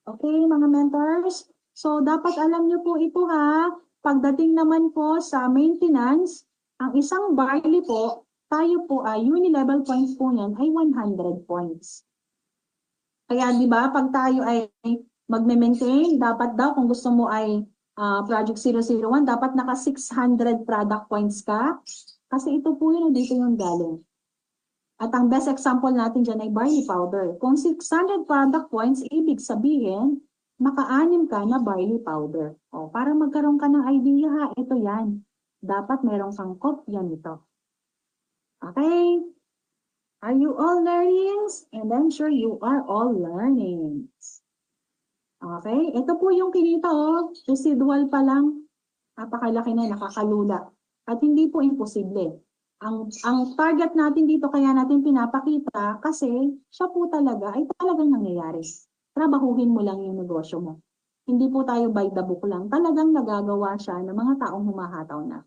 Okay, mga mentors? So, dapat alam nyo po ito ha. Pagdating naman po sa maintenance, ang isang barley po, tayo po ay unilevel points po yan ay 100 points. Kaya di ba pag tayo ay magme-maintain, dapat daw kung gusto mo ay Project 001, dapat naka 600 product points ka. Kasi ito po yun, dito yung galing. At ang best example natin dyan ay barley powder. Kung 600 product points, ibig sabihin, maka-anim ka na barley powder. O, para magkaroon ka ng idea ha, ito yan. Dapat meron kang kopya nito. Okay? Are you all learning? And I'm sure you are all learning. Okay? Ito po yung kinita, residual pa lang. Napakalaki na, nakakalula. At hindi po imposible. Ang target natin dito, kaya natin pinapakita, kasi siya po talaga ay talagang nangyayari. Trabahuhin mo lang yung negosyo mo. Hindi po tayo by the book lang. Talagang nagagawa siya ng mga taong humahataw na.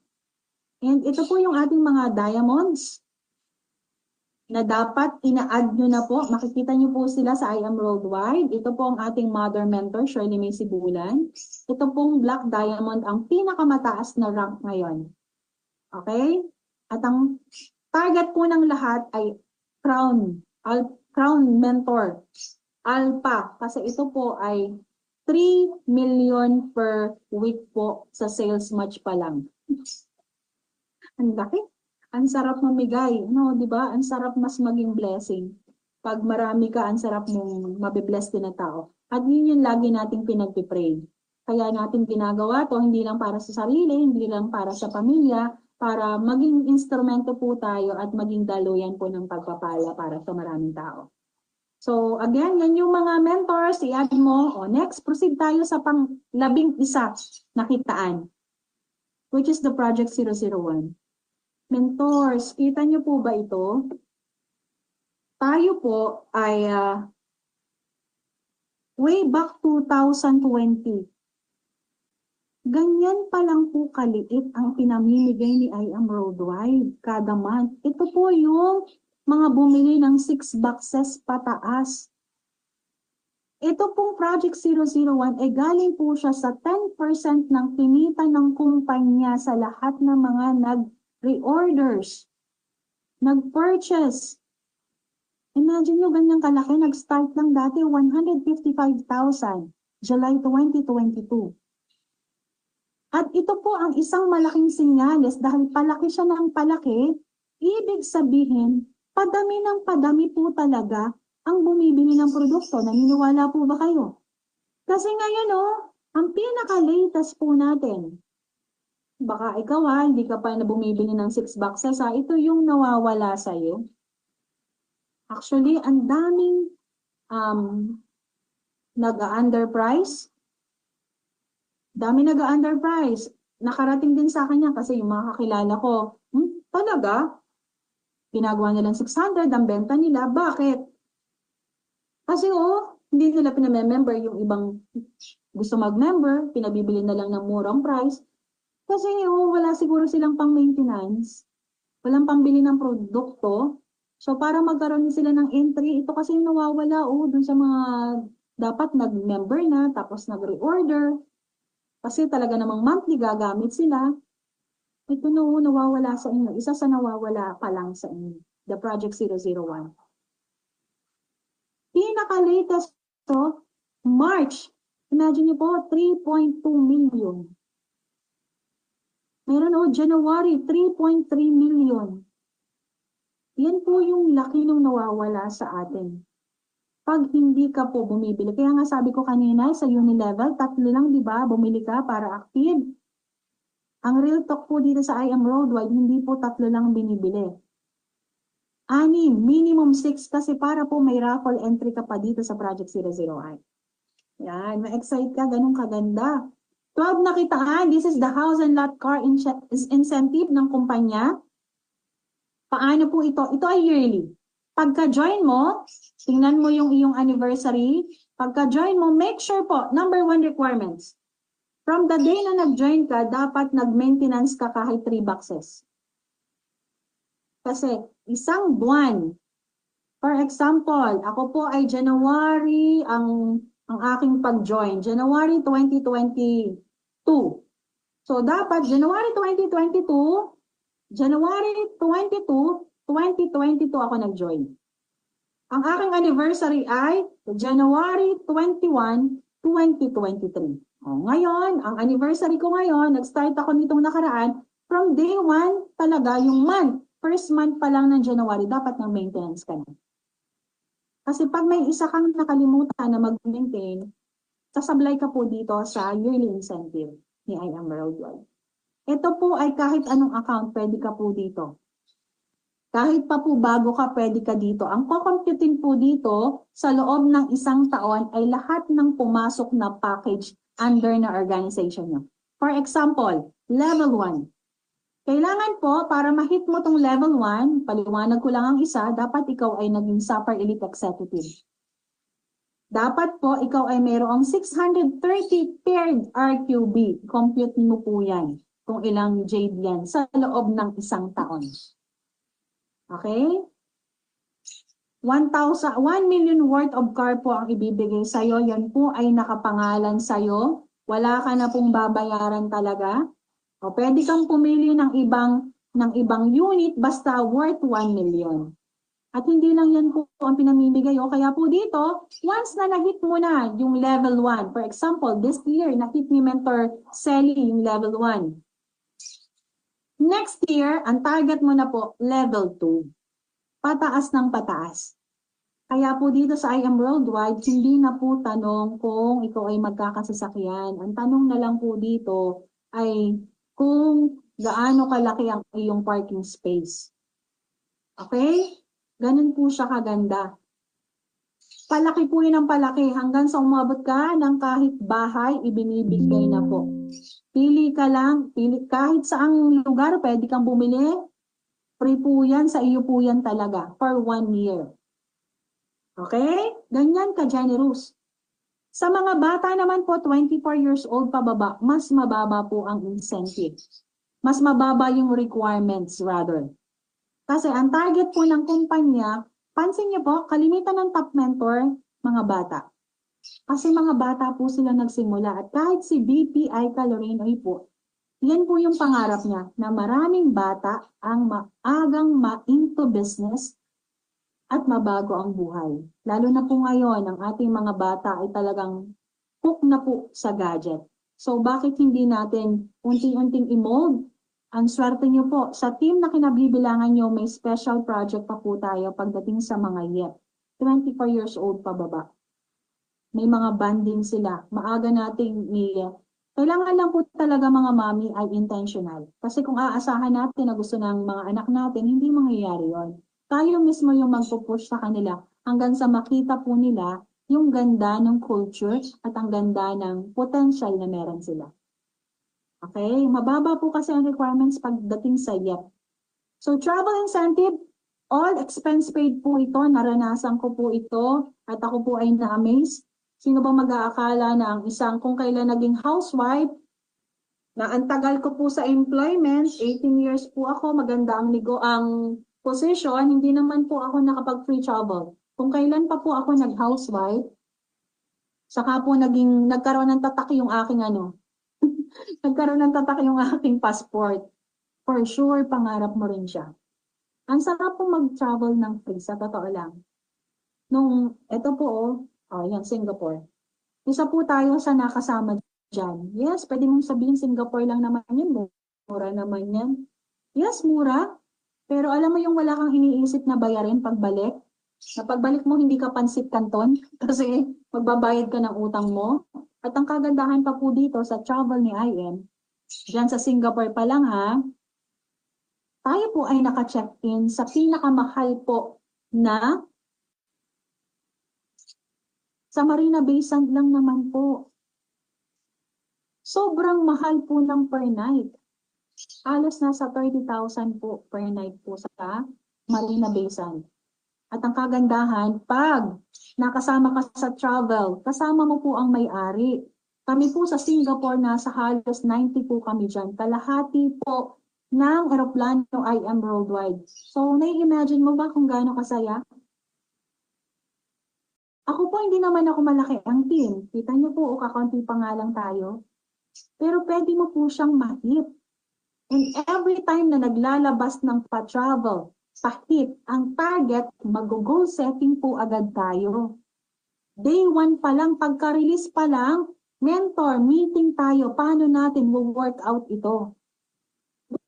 And ito po yung ating mga diamonds na dapat ina-add nyo na po. Makikita nyo po sila sa I Am Worldwide. Ito po ang ating mother mentor, Shirley May Sibulan. Ito pong Black Diamond, ang pinakamataas na rank ngayon. Okay? At ang target po ng lahat ay Crown Mentor, Alpha. Kasi ito po ay 3 million per week po sa sales match pa lang. Ang laki. Ang sarap mamigay, no, 'di ba? Ang sarap mas maging blessing. Pag marami ka, ang sarap mong mabibless din na tao. At yun yung lagi nating pinagpipray. Kaya natin ginagawa to, hindi lang para sa sarili, hindi lang para sa pamilya, para maging instrumento po tayo at maging daluyan po ng pagpapala para sa maraming tao. So again, yan yung mga mentors, i-add mo. O next, proceed tayo sa pang-11 na kitaan, which is the Project 001. Mentors, kita niyo po ba ito? Tayo po ay way back 2020. Ganyan pa lang po kaliit ang pinamimigay ni I Am Worldwide kada month. Ito po yung mga bumili ng 6 boxes pataas. Ito pong Project 001 ay galing po siya sa 10% ng kinita ng kumpanya sa lahat ng mga nag-reorders, nag-purchase. Imagine nyo ganyang kalaki, nag-start lang dati 155,000, July 2022. At ito po ang isang malaking senyales dahil palaki siya ng palaki, ibig sabihin, padami ng padami po talaga ang bumibili ng produkto. Naniniwala po ba kayo? Kasi ngayon ang pinaka-latest po natin, baka ikaw hindi ka pa na bumibili ng 6 boxes ito yung nawawala sa'yo. Actually, ang daming nag-underprice. Dami nag-underprice. Nakarating din sa akin yan kasi yung mga kakilala ko, talaga? Ginagawa nilang 600 ang benta nila. Bakit? Kasi hindi nila pinamember yung ibang gusto mag-member, pinabibili na lang ng murang price. Kasi wala siguro silang pang-maintenance. Walang pambili ng produkto. So, para magkaroon sila ng entry, ito kasi yung nawawala dun sa mga dapat nag-member na, tapos nag-reorder. Kasi talaga namang monthly gagamit sila. Ito nawawala sa inyo. Isa sa nawawala pa lang sa inyo. The Project 001. Pinaka-latest March. Imagine niyo po, 3.2 million. Meron January, 3.3 million. Yan po yung laki nung nawawala sa atin. Pag hindi ka po bumibili. Kaya nga sabi ko kanina sa Unilevel, 3 lang, di ba? Bumili ka para active. Ang real talk po dito sa I Am Worldwide, hindi po 3 lang binibili. 6, minimum 6 kasi para po may raffle entry ka pa dito sa Project 001. Yan, ma-excite ka, ganun kaganda. 12 na kitaan, this is the house and lot car incentive ng kumpanya. Paano po ito? Ito ay yearly. Pagka-join mo, tingnan mo yung iyong anniversary. Pagka-join mo, make sure po, number 1 requirements. From the day na nag-join ka, dapat nag-maintenance ka kahit 3 boxes. Kasi isang buwan, for example, ako po ay January, ang aking pag-join, January 2022. So dapat January 2022, January 22, 2022 ako nag-join. Ang aking anniversary ay January 21, 2023. Ngayon, ang anniversary ko ngayon, nag-start ako nitong nakaraan, from day 1 talaga, yung month, first month pa lang ng January, dapat ng maintenance ka na. Kasi pag may isa kang nakalimutan na mag-maintain, sasablay ka po dito sa yearly incentive ni I Am Worldwide. Ito po ay kahit anong account, pwede ka po dito. Kahit pa po bago ka, pwede ka dito. Ang kukomputin po dito sa loob ng isang taon ay lahat ng pumasok na package under na organization nyo. For example, level 1. Kailangan po, para ma-hit mo tong level 1, paliwanag ko lang ang isa, dapat ikaw ay naging Super Elite Executive. Dapat po, ikaw ay mayroong 630 paired RQB. Compute mo po yan. Kung ilang jade yan sa loob ng isang taon. Okay? 1 million worth of car po ang ibibigay sa'yo. Yan po ay nakapangalan sa'yo. Wala ka na pong babayaran talaga. O pwede kang pumili ng ibang unit basta worth 1 million. At hindi lang yan po ang pinamimigay. Kaya po dito, once na na-hit mo na yung level 1, for example, this year, na-hit ni Mentor Sally yung level 1. Next year, ang target mo na po, level 2. Pataas ng pataas. Kaya po dito sa I Am Worldwide, hindi na po tanong kung ikaw ay magkakasasakyan. Ang tanong na lang po dito ay kung gaano kalaki ang iyong parking space. Okay? Ganun po siya kaganda. Palaki po yun ang palaki hanggang sa umabot ka ng kahit bahay, ibinibigay na po. Pili ka lang, kahit saang lugar, pwede kang bumili. Free po yan, sa iyo po yan talaga, for 1 year. Okay? Ganyan ka-generous. Sa mga bata naman po, 24 years old pababa, mas mababa po ang incentive. Mas mababa yung requirements rather. Kasi ang target po ng kumpanya, pansin niyo po, kalimitan ng top mentor, mga bata. Kasi mga bata po sila nagsimula at kahit si VP Aika Lorenoy po, yan po yung pangarap niya na maraming bata ang maagang ma-into business at mabago ang buhay. Lalo na po ngayon, ang ating mga bata ay talagang hook na po sa gadget. So bakit hindi natin unti-unting i-mold? Ang swerte niyo po, sa team na kinabibilangan niyo, may special project pa po tayo pagdating sa mga yet. 24 years old pa baba. May mga banding sila. Maaga nating kailangan lang po talaga mga mami ay intentional. Kasi kung aasahan natin na gusto ng mga anak natin, hindi mangyayari yon. Tayo mismo yung magpupush sa kanila hanggang sa makita po nila yung ganda ng culture at ang ganda ng potential na meron sila. Okay? Mababa po kasi ang requirements pagdating sa YEP. So, travel incentive, all expense paid po ito. Naranasan ko po ito at ako po ay na-amaze. Sino ba mag-aakala na ang isang kung kailan naging housewife, na ang tagal ko po sa employment, 18 years po ako, maganda ang position, hindi naman po ako nakapag-free travel. Kung kailan pa po ako nag-housewife, saka po nagkaroon ng tatak yung aking nagkaroon ng tatak yung aking passport. For sure, pangarap mo rin siya. Ang sarap po mag-travel ng free, sa totoo lang. Ito po, yan, Singapore. Isa po tayo sa nakasama dyan. Yes, pwede mong sabihin Singapore lang naman yan. Mura naman yan. Yes, mura. Pero alam mo yung wala kang iniisip na bayarin pagbalik? Na pagbalik mo, hindi ka pansit kanton kasi magbabayad ka ng utang mo. At ang kagandahan pa po dito sa travel ni IM, dyan sa Singapore pa lang ha, tayo po ay naka-check-in sa pinakamahal po na sa Marina Bay Sands lang naman po. Sobrang mahal po ng per night. Halos nasa 30,000 po per night po sa Marina Bay Sands. At ang kagandahan, pag nakasama ka sa travel, kasama mo po ang may-ari. Kami po sa Singapore, nasa halos 90 po kami dyan. Kalahati po ng aeroplano IM Worldwide. So, nai-imagine mo ba kung gaano kasaya? Ako po, hindi naman ako malaki ang team. Kita niyo po, kakaunti pa nga lang tayo. Pero pwede mo po siyang ma-hit. And every time na naglalabas ng pa-travel, pa-hit, ang target, mag-goal setting po agad tayo. Day 1 pa lang, pagka-release pa lang, mentor, meeting tayo, paano natin work out ito.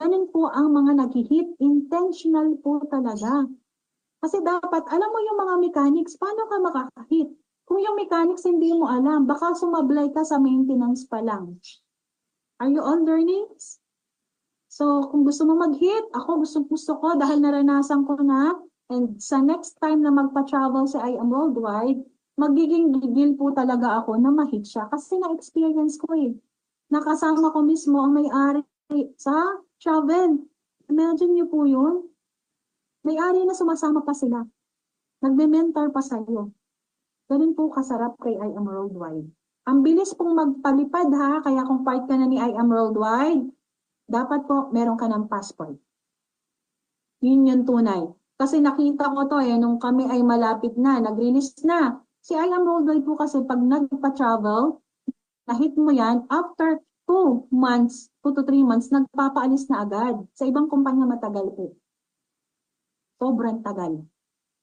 Ganun po ang mga nag-hit, intentional po talaga. Kasi dapat, alam mo yung mga mechanics, paano ka makaka-hit? Kung yung mechanics hindi mo alam, baka sumablay ka sa maintenance pa lang. Are you all learning? So, kung gusto mo mag-hit, ako gusto ko dahil naranasan ko na, and sa next time na magpa-travel sa IM Worldwide, magiging gigil po talaga ako na ma-hit siya kasi na-experience ko eh. Nakasama ko mismo ang may-ari sa travel. Imagine niyo po yun. May-ari na sumasama pa sila. Nagme-mentor pa sa'yo. Ganun po kasarap kay IM Worldwide. Ang bilis pong magpalipad ha, kaya kung part ka na ni IM Worldwide, dapat po meron ka ng passport. Yun yung tunay. Kasi nakita ko to nung kami ay malapit na, nag-release na. Si IM Worldwide po kasi pag nagpa-travel, na-hit mo yan, after 2 months, 2 to 3 months, nagpapaalis na agad. Sa ibang kumpanya matagal po. Sobrang tagal.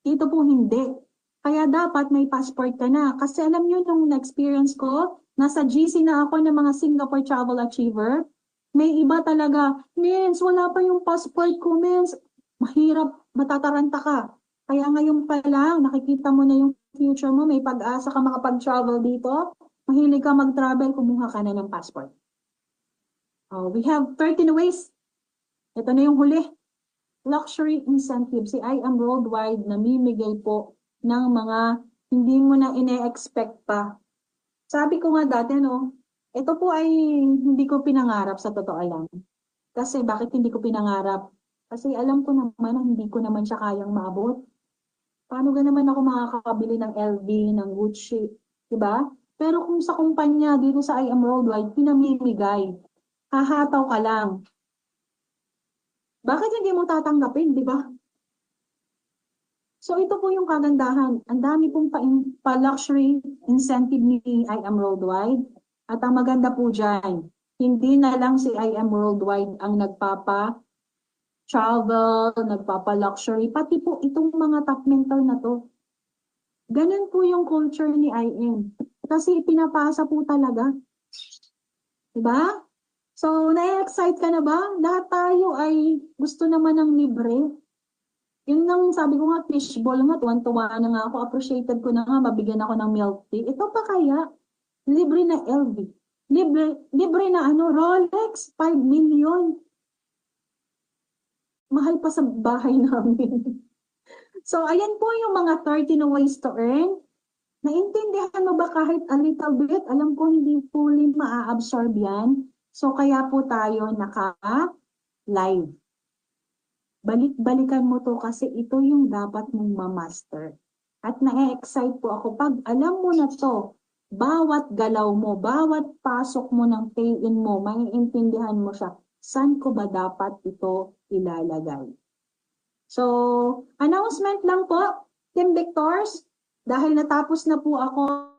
Dito po hindi. Kaya dapat may passport ka na. Kasi alam nyo, nung na-experience ko, nasa GC na ako ng mga Singapore Travel Achiever, may iba talaga, Mens, wala pa yung passport ko, Mens. Mahirap, matataranta ka. Kaya ngayon pa lang, nakikita mo na yung future mo, may pag-asa ka makapag-travel dito, mahilig ka mag-travel, kumuha ka na ng passport. Oh, we have 13 ways Ito na yung huli. Luxury incentive. Si I Am Worldwide namimigay po ng mga hindi mo na ine-expect pa. Sabi ko nga dati, no, ito po ay hindi ko pinangarap sa totoo lang. Kasi bakit hindi ko pinangarap? Kasi alam ko naman na hindi ko naman siya kayang maabot. Paano ga naman ako makakabili ng LV, ng Gucci, di ba? Pero kung sa kumpanya dito sa I Am Worldwide, pinamimigay, hahataw ka lang. Bakit hindi mo tatanggapin, di ba? So ito po yung kagandahan. Ang dami pong pa-luxury incentive ni I Am Worldwide. At ang maganda po dyan, hindi na lang si I Am Worldwide ang nagpapa-travel, nagpapa-luxury, pati po itong mga top mentor na to. Ganun po yung culture ni IM. Kasi pinapasa po talaga. Diba? So, na-excite ka na ba? Lahat tayo ay gusto naman ng libre. Yun lang sabi ko nga, fishball nga, tuwan-tuwa na nga ako, appreciated ko na nga, mabigyan ako ng milk tea. Ito pa kaya, libre na LV. Libre na ano, Rolex, 5 million. Mahal pa sa bahay namin. So, ayan po yung mga 13 ways to earn. Naintindihan mo ba kahit a little bit? Alam ko hindi fully maa-absorb yan. So, kaya po tayo naka-live. Balik-balikan mo to kasi ito yung dapat mong ma-master. At na-excite po ako pag alam mo na to, bawat galaw mo, bawat pasok mo ng pay-in mo, maiintindihan mo siya, saan ko ba dapat ito ilalagay? So, announcement lang po, Team Victors, dahil natapos na po ako